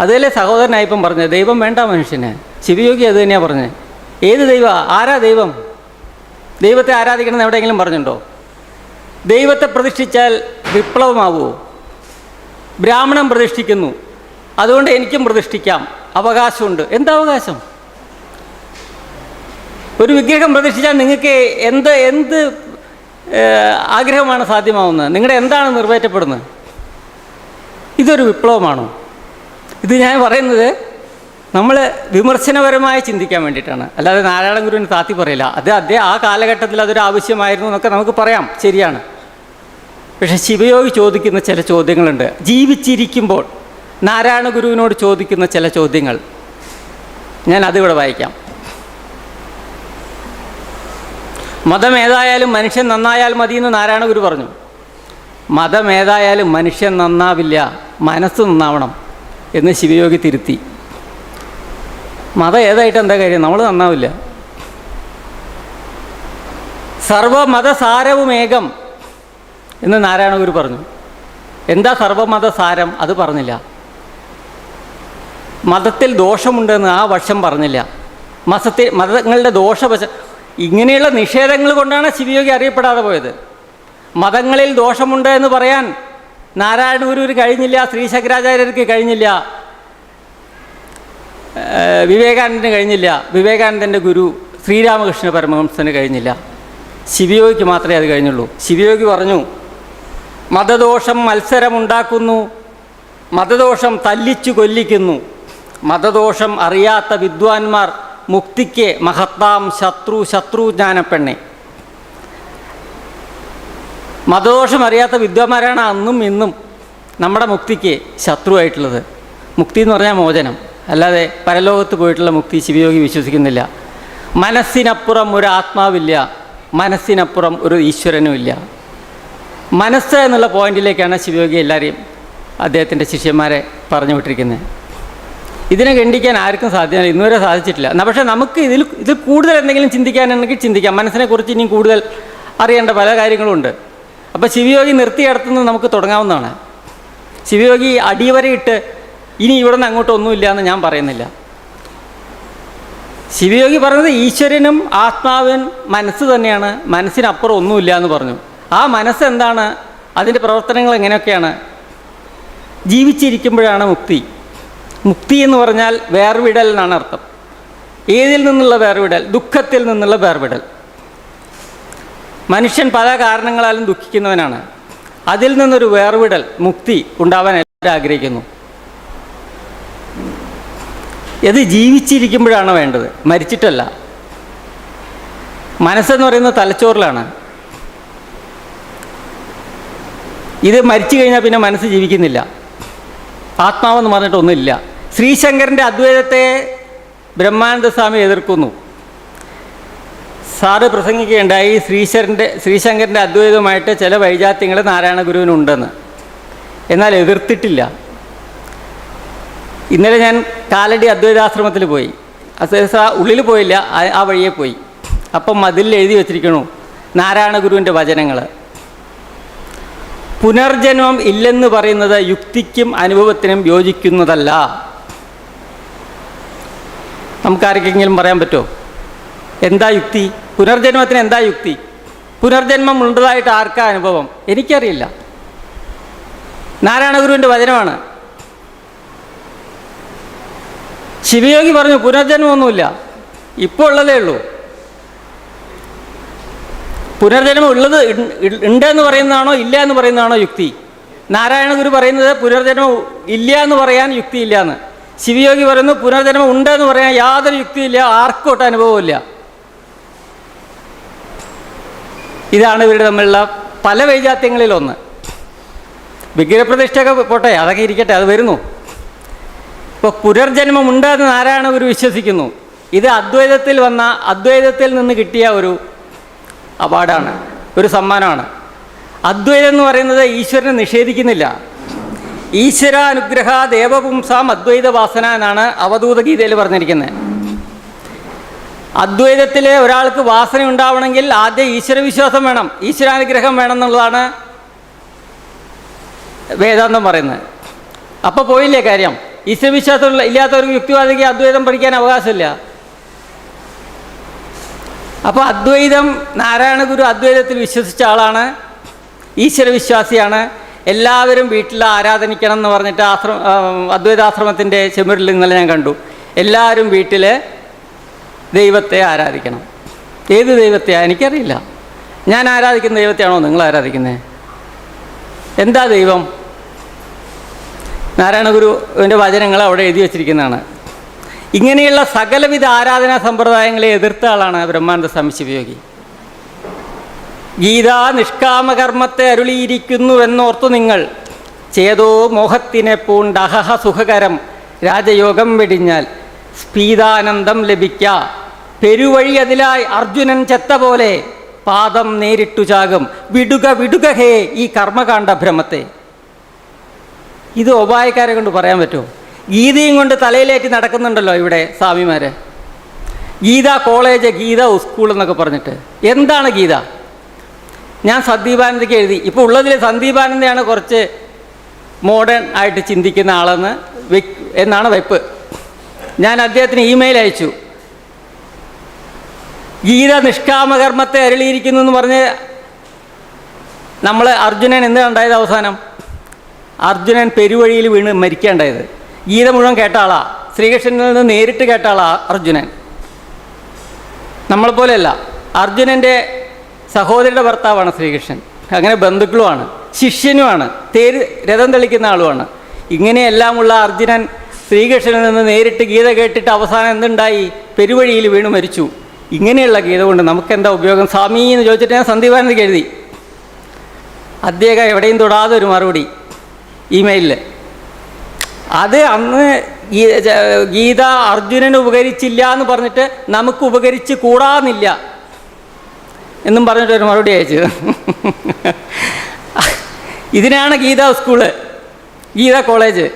അതല്ലേ സഹോദരനായിപ്പം പറഞ്ഞത്, ദൈവം വേണ്ട മനുഷ്യന്. ശിവയോഗി അത് തന്നെയാണ് പറഞ്ഞത്. ഏത് ദൈവം? ആരാ ദൈവം? ദൈവത്തെ ആരാധിക്കണമെന്ന് എവിടെയെങ്കിലും പറഞ്ഞിട്ടുണ്ടോ? ദൈവത്തെ പ്രതിഷ്ഠിച്ചാൽ വിപ്ലവമാവുമോ? ബ്രാഹ്മണൻ പ്രതിഷ്ഠിക്കുന്നു, അതുകൊണ്ട് എനിക്കും പ്രതിഷ്ഠിക്കാം, അവകാശമുണ്ട്. എന്താ അവകാശം? ഒരു വിഗ്രഹം പ്രതിഷ്ഠിച്ചാൽ നിങ്ങൾക്ക് എന്ത് ആഗ്രഹമാണ് സാധ്യമാവുന്നത്? നിങ്ങളുടെ എന്താണ് നിറവേറ്റപ്പെടുന്നത്? ഇതൊരു വിപ്ലവമാണോ? ഇത് ഞാൻ പറയുന്നത് നമ്മൾ വിമർശനപരമായി ചിന്തിക്കാൻ വേണ്ടിയിട്ടാണ്, അല്ലാതെ നാരായണ ഗുരുവിന് താത്തി പറയില്ല. അദ്ദേഹം ആ കാലഘട്ടത്തിൽ അതൊരു ആവശ്യമായിരുന്നു എന്നൊക്കെ നമുക്ക് പറയാം, ശരിയാണ്. പക്ഷേ ശിവയോഗി ചോദിക്കുന്ന ചില ചോദ്യങ്ങളുണ്ട്. ജീവിച്ചിരിക്കുമ്പോൾ നാരായണ ഗുരുവിനോട് ചോദിക്കുന്ന ചില ചോദ്യങ്ങൾ ഞാൻ അതിവിടെ വായിക്കാം. മതം ഏതായാലും മനുഷ്യൻ നന്നായാൽ മതിയെന്ന് നാരായണ ഗുരു പറഞ്ഞു. മതം ഏതായാലും മനുഷ്യൻ നന്നാവില്ല, മനസ്സ് നന്നാവണം എന്ന് ശിവയോഗി തിരുത്തി. മതം ഏതായിട്ട് എന്താ കാര്യം? നമ്മൾ നന്നാവില്ല. സർവമതസാരവും ഏകം എന്ന് നാരായണ ഗുരു പറഞ്ഞു. എന്താ സർവമതസാരം? അത് പറഞ്ഞില്ല. മതത്തിൽ ദോഷമുണ്ടെന്ന് ആ വശം പറഞ്ഞില്ല. മതങ്ങളുടെ ദോഷവശം, ഇങ്ങനെയുള്ള നിഷേധങ്ങൾ കൊണ്ടാണ് ശിവയോഗി അറിയപ്പെടാതെ പോയത്. മതങ്ങളിൽ ദോഷമുണ്ട് എന്ന് പറയാൻ നാരായണ ഗുരുവിന് കഴിഞ്ഞില്ല, ശ്രീ ശങ്കരാചാര്യർക്ക് കഴിഞ്ഞില്ല, വിവേകാനന്ദന് കഴിഞ്ഞില്ല, വിവേകാനന്ദൻ്റെ ഗുരു ശ്രീരാമകൃഷ്ണ പരമഹംസന് കഴിഞ്ഞില്ല. ശിവയോഗിക്ക് മാത്രമേ അത് കഴിഞ്ഞുള്ളൂ. ശിവയോഗി പറഞ്ഞു, മതദോഷം മത്സരമുണ്ടാക്കുന്നു, മതദോഷം തല്ലിച്ചു കൊല്ലിക്കുന്നു, മതദോഷം അറിയാത്ത വിദ്വാൻമാർ മുക്തിക്ക് മഹത്താം ശത്രുജ്ഞാനപ്പെണ്ണെ. മതദോഷം അറിയാത്ത വിദ്വാന്മാരാണ് അന്നും ഇന്നും നമ്മുടെ മുക്തിക്ക് ശത്രുവായിട്ടുള്ളത്. മുക്തി എന്ന് പറഞ്ഞാൽ മോചനം, അല്ലാതെ പരലോകത്ത് പോയിട്ടുള്ള മുക്തി ശിവയോഗി വിശ്വസിക്കുന്നില്ല. മനസ്സിനപ്പുറം ഒരു ആത്മാവില്ല, മനസ്സിനപ്പുറം ഒരു ഈശ്വരനുമില്ല. മനസ്സ് എന്നുള്ള പോയിന്റിലേക്കാണ് ശിവയോഗി എല്ലാവരെയും അദ്ദേഹത്തിൻ്റെ ശിഷ്യന്മാരെ പറഞ്ഞു വിട്ടിരിക്കുന്നത്. ഇതിനെ ഖണ്ഡിക്കാൻ ആർക്കും സാധ്യമല്ല, ഇന്നുവരെ സാധിച്ചിട്ടില്ല. പക്ഷേ നമുക്ക് ഇതിൽ കൂടുതൽ എന്തെങ്കിലും ചിന്തിക്കാനുണ്ടെങ്കിൽ ചിന്തിക്കാം. മനസ്സിനെക്കുറിച്ച് ഇനിയും കൂടുതൽ അറിയേണ്ട പല കാര്യങ്ങളുമുണ്ട്. അപ്പോൾ ശിവയോഗി നിർത്തിയിടത്തുനിന്ന് നമുക്ക് തുടങ്ങാവുന്നതാണ്. ശിവയോഗി അടിവരയിട്ട് ഇനി ഇവിടെ നിന്ന് അങ്ങോട്ട് ഒന്നുമില്ല എന്ന് ഞാൻ പറയുന്നില്ല. ശിവയോഗി പറഞ്ഞത് ഈശ്വരനും ആത്മാവൻ മനസ്സ് തന്നെയാണ്, മനസ്സിനപ്പുറം ഒന്നുമില്ല എന്ന് പറഞ്ഞു. ആ മനസ്സ് എന്താണ്? അതിൻ്റെ പ്രവർത്തനങ്ങൾ എങ്ങനെയൊക്കെയാണ്? ജീവിച്ചിരിക്കുമ്പോഴാണ് മുക്തി. മുക്തി എന്ന് പറഞ്ഞാൽ വേർവിടൽ എന്നാണ് അർത്ഥം. ഏതിൽ നിന്നുള്ള വേർവിടൽ? ദുഃഖത്തിൽ നിന്നുള്ള വേർവിടൽ. മനുഷ്യൻ പല കാരണങ്ങളാലും ദുഃഖിക്കുന്നവനാണ്. അതിൽ നിന്നൊരു വേർവിടൽ, മുക്തി ഉണ്ടാവാൻ എല്ലാവരും ആഗ്രഹിക്കുന്നു. ഇത് ജീവിച്ചിരിക്കുമ്പോഴാണ് വേണ്ടത്, മരിച്ചിട്ടല്ല. മനസ്സെന്ന് പറയുന്നത് തലച്ചോറിലാണ്. ഇത് മരിച്ചു കഴിഞ്ഞാൽ പിന്നെ മനസ്സ് ജീവിക്കുന്നില്ല. ആത്മാവെന്ന് പറഞ്ഞിട്ടൊന്നുമില്ല. ശ്രീശങ്കരൻ്റെ അദ്വൈതത്തെ ബ്രഹ്മാനന്ദ സ്വാമി എതിർക്കുന്നു. സാറ് പ്രസംഗിക്കുകയുണ്ടായി ശ്രീശങ്കരൻ്റെ അദ്വൈതവുമായിട്ട് ചില വൈജാത്യങ്ങൾ നാരായണ ഗുരുവിനുണ്ടെന്ന്. എന്നാൽ എതിർത്തിട്ടില്ല. ഇന്നലെ ഞാൻ കാലടി അദ്വൈതാശ്രമത്തിൽ പോയി. ഉള്ളിൽ പോയില്ല, ആ വഴിയെ പോയി. അപ്പം മതിലിൽ എഴുതി വച്ചിരിക്കണു നാരായണ ഗുരുവിൻ്റെ വചനങ്ങൾ. പുനർജന്മം ഇല്ലെന്ന് പറയുന്നത് യുക്തിക്കും അനുഭവത്തിനും യോജിക്കുന്നതല്ല. നമുക്കാർക്കെങ്കിലും പറയാൻ പറ്റുമോ? എന്താ യുക്തി? പുനർജന്മത്തിന് എന്താ യുക്തി? പുനർജന്മം ഉള്ളതായിട്ട് ആർക്കാ അനുഭവം? എനിക്കറിയില്ല. നാരായണ ഗുരുവിൻ്റെ വചനമാണ്. ശിവയോഗി പറഞ്ഞു പുനർജന്മമൊന്നുമില്ല, ഇപ്പോൾ ഉള്ളതേ ഉള്ളൂ. പുനർജന്മം ഉള്ളത് ഉണ്ടെന്ന് പറയുന്നതാണോ ഇല്ല എന്ന് പറയുന്നതാണോ യുക്തി? നാരായണ ഗുരു പറയുന്നത് പുനർജന്മം ഇല്ല എന്ന് പറയാൻ യുക്തിയില്ല എന്ന്. ശിവയോഗി പറയുന്നു പുനർജന്മം ഉണ്ടെന്ന് പറയാൻ യാതൊരു യുക്തിയില്ല, ആർക്കോട്ട് അനുഭവമില്ല. ഇതാണ് ഇവരുടെ തമ്മിലുള്ള പല വൈജാത്യങ്ങളിലൊന്ന്. വിഗ്രഹപ്രതിഷ്ഠയൊക്കെ പോട്ടെ, അതൊക്കെ ഇരിക്കട്ടെ, അത് വരുന്നു. ഇപ്പോൾ പുനർജന്മം ഉണ്ടെന്ന് നാരായണ ഗുരു വിശ്വസിക്കുന്നു. ഇത് അദ്വൈതത്തിൽ നിന്ന് കിട്ടിയ ഒരു അവാർഡാണ്, ഒരു സമ്മാനമാണ്. അദ്വൈതം എന്ന് പറയുന്നത് ഈശ്വരനെ നിഷേധിക്കുന്നില്ല. ഈശ്വരാനുഗ്രഹ ദേവപുംസാം അദ്വൈത വാസന എന്നാണ് അവധൂത ഗീതയിൽ പറഞ്ഞിരിക്കുന്നത്. അദ്വൈതത്തിൽ ഒരാൾക്ക് വാസന ഉണ്ടാവണമെങ്കിൽ ആദ്യം ഈശ്വരവിശ്വാസം വേണം, ഈശ്വരാനുഗ്രഹം വേണം എന്നുള്ളതാണ് വേദാന്തം പറയുന്നത്. അപ്പോൾ പോയില്ലേ കാര്യം? ഈശ്വരവിശ്വാസം ഇല്ലാത്തവർക്ക് യുക്തിവാദിക്ക് അദ്വൈതം പഠിക്കാൻ അവകാശമില്ല. അപ്പോൾ അദ്വൈതം, നാരായണ ഗുരു അദ്വൈതത്തിൽ വിശ്വസിച്ച ആളാണ്, ഈശ്വരവിശ്വാസിയാണ്. എല്ലാവരും വീട്ടിൽ ആരാധനിക്കണം എന്ന് പറഞ്ഞിട്ട് അദ്വൈതാശ്രമത്തിൻ്റെ ചെമ്മരിൽ ഇന്നലെ ഞാൻ കണ്ടു. എല്ലാവരും വീട്ടിൽ ദൈവത്തെ ആരാധിക്കണം. ഏത് ദൈവത്തെയാണ് എനിക്കറിയില്ല. ഞാൻ ആരാധിക്കുന്ന ദൈവത്തെയാണോ നിങ്ങൾ ആരാധിക്കുന്നത്? എന്താ ദൈവം? നാരായണ ഗുരുവിൻ്റെ വചനങ്ങൾ അവിടെ എഴുതി വച്ചിരിക്കുന്നതാണ്. ഇങ്ങനെയുള്ള സകലവിധ ആരാധനാ സമ്പ്രദായങ്ങളെ എതിർത്ത ആളാണ് ബ്രഹ്മാനന്ദ സ്വാമി ശിവയോഗി. ഗീത നിഷ്കാമകർമ്മത്തെ അരുളിയിരിക്കുന്നുവെന്നോർത്തു നിങ്ങൾ ചേതോ മോഹത്തിനെ പൂണ്ടഹഹ സുഖകരം രാജയോഗം വെടിഞ്ഞാൽ സ്ഫീതാനന്ദം ലഭിക്ക പെരുവഴി അതിലായി അർജുനൻ ചെത്ത പോലെ പാദം നേരിട്ടു ചാകും വിടുക ഹേ ഈ കർമ്മകാണ്ഡ ഭ്രമത്തെ. ഇത് ഉപായക്കാരെ കൊണ്ട് പറയാൻ പറ്റുമോ? ഗീതയും കൊണ്ട് തലയിലേറ്റി നടക്കുന്നുണ്ടല്ലോ ഇവിടെ സ്വാമിമാർ. ഗീത കോളേജ്, ഗീത സ്കൂൾ എന്നൊക്കെ പറഞ്ഞിട്ട്. എന്താണ് ഗീത? ഞാൻ സന്ദീപാനന്ദയ്ക്ക് എഴുതി. ഇപ്പോൾ ഉള്ളതിൽ സന്ദീപാനന്ദയാണ് കുറച്ച് മോഡേൺ ആയിട്ട് ചിന്തിക്കുന്ന ആളെന്ന് എന്നാണ് വെപ്പ്. ഞാൻ അദ്ദേഹത്തിന് ഇമെയിൽ അയച്ചു. ഗീത നിഷ്കാമകർമ്മത്തെ അരുളിയിരിക്കുന്നു എന്ന് പറഞ്ഞ് നമ്മൾ അർജുനൻ എന്ത് ഉണ്ടായത്? അവസാനം അർജുനൻ പെരുവഴിയിൽ വീണ് മരിക്കേണ്ടായത്. ഗീത മുഴുവൻ കേട്ട ആളാ, ശ്രീകൃഷ്ണനിൽ നിന്ന് നേരിട്ട് കേട്ട ആളാ അർജുനൻ. നമ്മളെപ്പോലെയല്ല. അർജുനൻ്റെ സഹോദരിയുടെ ഭർത്താവാണ് ശ്രീകൃഷ്ണൻ. അങ്ങനെ ബന്ധുക്കളുമാണ്, ശിഷ്യനുമാണ്, രഥം തെളിക്കുന്ന ആളുമാണ്. ഇങ്ങനെയെല്ലാമുള്ള അർജുനൻ ശ്രീകൃഷ്ണനിൽ നിന്ന് നേരിട്ട് ഗീത കേട്ടിട്ട് അവസാനം എന്തുണ്ടായി? പെരുവഴിയിൽ വീണ് മരിച്ചു. ഇങ്ങനെയുള്ള ഗീത കൊണ്ട് നമുക്കെന്താ ഉപയോഗം സ്വാമി എന്ന് ചോദിച്ചിട്ട് ഞാൻ സന്ദീപാനന്ദയ്ക്ക് എഴുതി. അദ്ദേഹം എവിടെയും തൊടാതെ ഒരു മറുപടി ഇമെയിലിൽ. അത് അന്ന് ഗീത അർജുനന് ഉപകരിച്ചില്ല എന്ന് പറഞ്ഞിട്ട് നമുക്ക് ഉപകരിച്ച് കൂടാന്നില്ല എന്നും പറഞ്ഞിട്ടൊരു മറുപടി അയച്ചു. ഇതിനാണ് ഗീത സ്കൂള്, ഗീത കോളേജ്.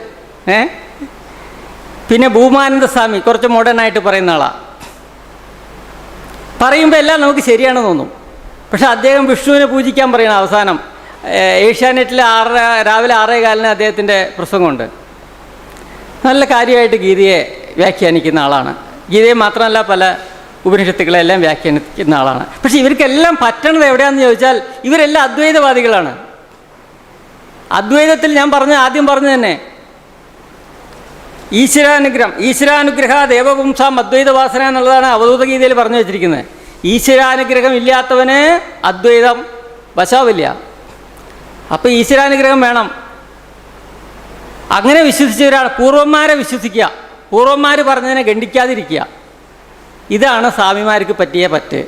പിന്നെ ഭൂമാനന്ദ സ്വാമി കുറച്ച് മോഡേണായിട്ട് പറയുന്ന ആളാണ്. പറയുമ്പോൾ എല്ലാം നമുക്ക് ശരിയാണെന്ന് തോന്നും. പക്ഷെ അദ്ദേഹം വിഷ്ണുവിനെ പൂജിക്കാൻ പറയണം. അവസാനം ഏഷ്യാനെറ്റിൽ രാവിലെ 6:15 അദ്ദേഹത്തിൻ്റെ പ്രസംഗമുണ്ട്. നല്ല കാര്യമായിട്ട് ഗീതയെ വ്യാഖ്യാനിക്കുന്ന ആളാണ്. ഗീതയെ മാത്രമല്ല പല ഉപനിഷത്തുക്കളെല്ലാം വ്യാഖ്യാനിക്കുന്ന ആളാണ്. പക്ഷെ ഇവർക്കെല്ലാം പറ്റണത് എവിടെയാണെന്ന് ചോദിച്ചാൽ ഇവരെല്ലാം അദ്വൈതവാദികളാണ്. അദ്വൈതത്തിൽ ഞാൻ ആദ്യം പറഞ്ഞു തന്നെ ഈശ്വരാനുഗ്രഹ ദേവപുംസാം അദ്വൈതവാസന എന്നുള്ളതാണ് അവധൂത ഗീതയിൽ പറഞ്ഞു വെച്ചിരിക്കുന്നത്. ഈശ്വരാനുഗ്രഹം ഇല്ലാത്തവന് അദ്വൈതം വശാവില്ല. അപ്പോൾ ഈശ്വരാനുഗ്രഹം വേണം. അങ്ങനെ വിശ്വസിച്ചവരാണ്. പൂർവന്മാരെ വിശ്വസിക്കുക, പൂർവന്മാർ പറഞ്ഞതിനെ ഖണ്ഡിക്കാതിരിക്കുക. ഇതാണ് സ്വാമിമാർക്ക് പറ്റിയ പറ്റ്.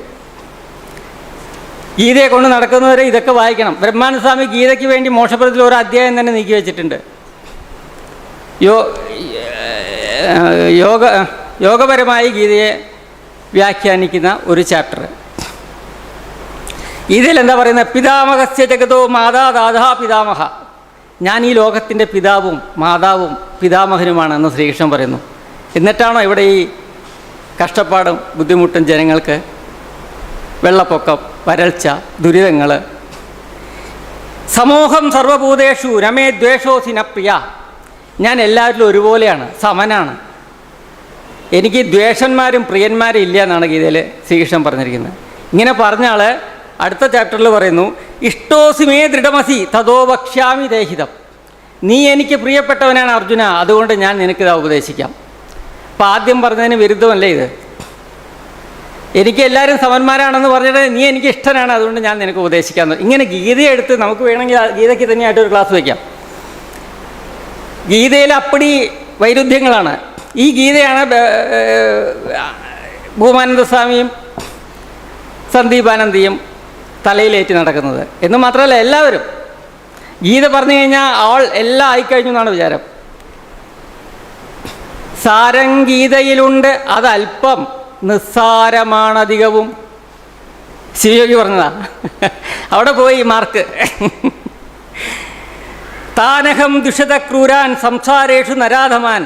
ഗീതയെ കൊണ്ട് നടക്കുന്നവരെ ഇതൊക്കെ വായിക്കണം. ബ്രഹ്മാനന്ദ സ്വാമി ഗീതയ്ക്ക് വേണ്ടി മോക്ഷപുരത്തിൽ ഒരു അധ്യായം തന്നെ നീക്കി വെച്ചിട്ടുണ്ട്. യോഗപരമായി ഗീതയെ വ്യാഖ്യാനിക്കുന്ന ഒരു ചാപ്റ്റർ. ഇതിലെന്താ പറയുന്നത്? പിതാമഹസ്യ ജഗതോ മാതാ ദാതാ പിതാമഹ. ഞാൻ ഈ ലോകത്തിൻ്റെ പിതാവും മാതാവും പിതാമഹനുമാണെന്ന് ശ്രീകൃഷ്ണൻ പറയുന്നു. എന്നിട്ടാണോ ഇവിടെ ഈ കഷ്ടപ്പാടും ബുദ്ധിമുട്ടും ജനങ്ങൾക്ക്? വെള്ളപ്പൊക്കം, വരൾച്ച, ദുരിതങ്ങൾ. സമൂഹം സർവഭൂതേഷു രമേ ദ്വേഷോസി ന പ്രിയ. ഞാൻ എല്ലാവരിലും ഒരുപോലെയാണ്, സമനാണ്. എനിക്ക് ദ്വേഷന്മാരും പ്രിയന്മാരും ഇല്ല എന്നാണ് ഗീതയിൽ ശ്രീകൃഷ്ണൻ പറഞ്ഞിരിക്കുന്നത്. ഇങ്ങനെ പറഞ്ഞ ആൾ അടുത്ത ചാപ്റ്ററിൽ പറയുന്നു, ഇഷ്ടോസി മേ ദൃഢമസി തതോ വക്ഷ്യാമി ദേഹിതം. നീ എനിക്ക് പ്രിയപ്പെട്ടവനാണ് അർജുന, അതുകൊണ്ട് ഞാൻ നിനക്കിതാ ഉപദേശിക്കാം. അപ്പം ആദ്യം പറഞ്ഞതിന് വിരുദ്ധമല്ലേ ഇത്? എനിക്ക് എല്ലാവരും സമന്മാരാണെന്ന് പറഞ്ഞിട്ട് നീ എനിക്ക് ഇഷ്ടനാണ്, അതുകൊണ്ട് ഞാൻ നിനക്ക് ഉപദേശിക്കാമെന്ന്. ഇങ്ങനെ ഗീതയെടുത്ത് നമുക്ക് വേണമെങ്കിൽ ഗീതയ്ക്ക് തന്നെയായിട്ടൊരു ക്ലാസ് വയ്ക്കാം. ഗീതയിൽ അപ്പടി വൈരുദ്ധ്യങ്ങളാണ്. ഈ ഗീതയാണ് ഭൂമാനന്ദ സ്വാമിയും സന്ദീപാനന്ദിയും തലയിലേറ്റ് നടക്കുന്നത് എന്ന് മാത്രമല്ല, എല്ലാവരും ഗീത പറഞ്ഞു കഴിഞ്ഞാൽ അവൾ എല്ലാം ആയിക്കഴിഞ്ഞു എന്നാണ് വിചാരം. സാരം ഗീതയിലുണ്ട്, അതല്പം നിസ്സാരമാണധികവും. ശിവയോഗി പറഞ്ഞതാ. അവിടെ പോയി മാർക്ക്. താനഹം ദുഷത ക്രൂരാൻ സംസാരേഷു നരാധമാൻ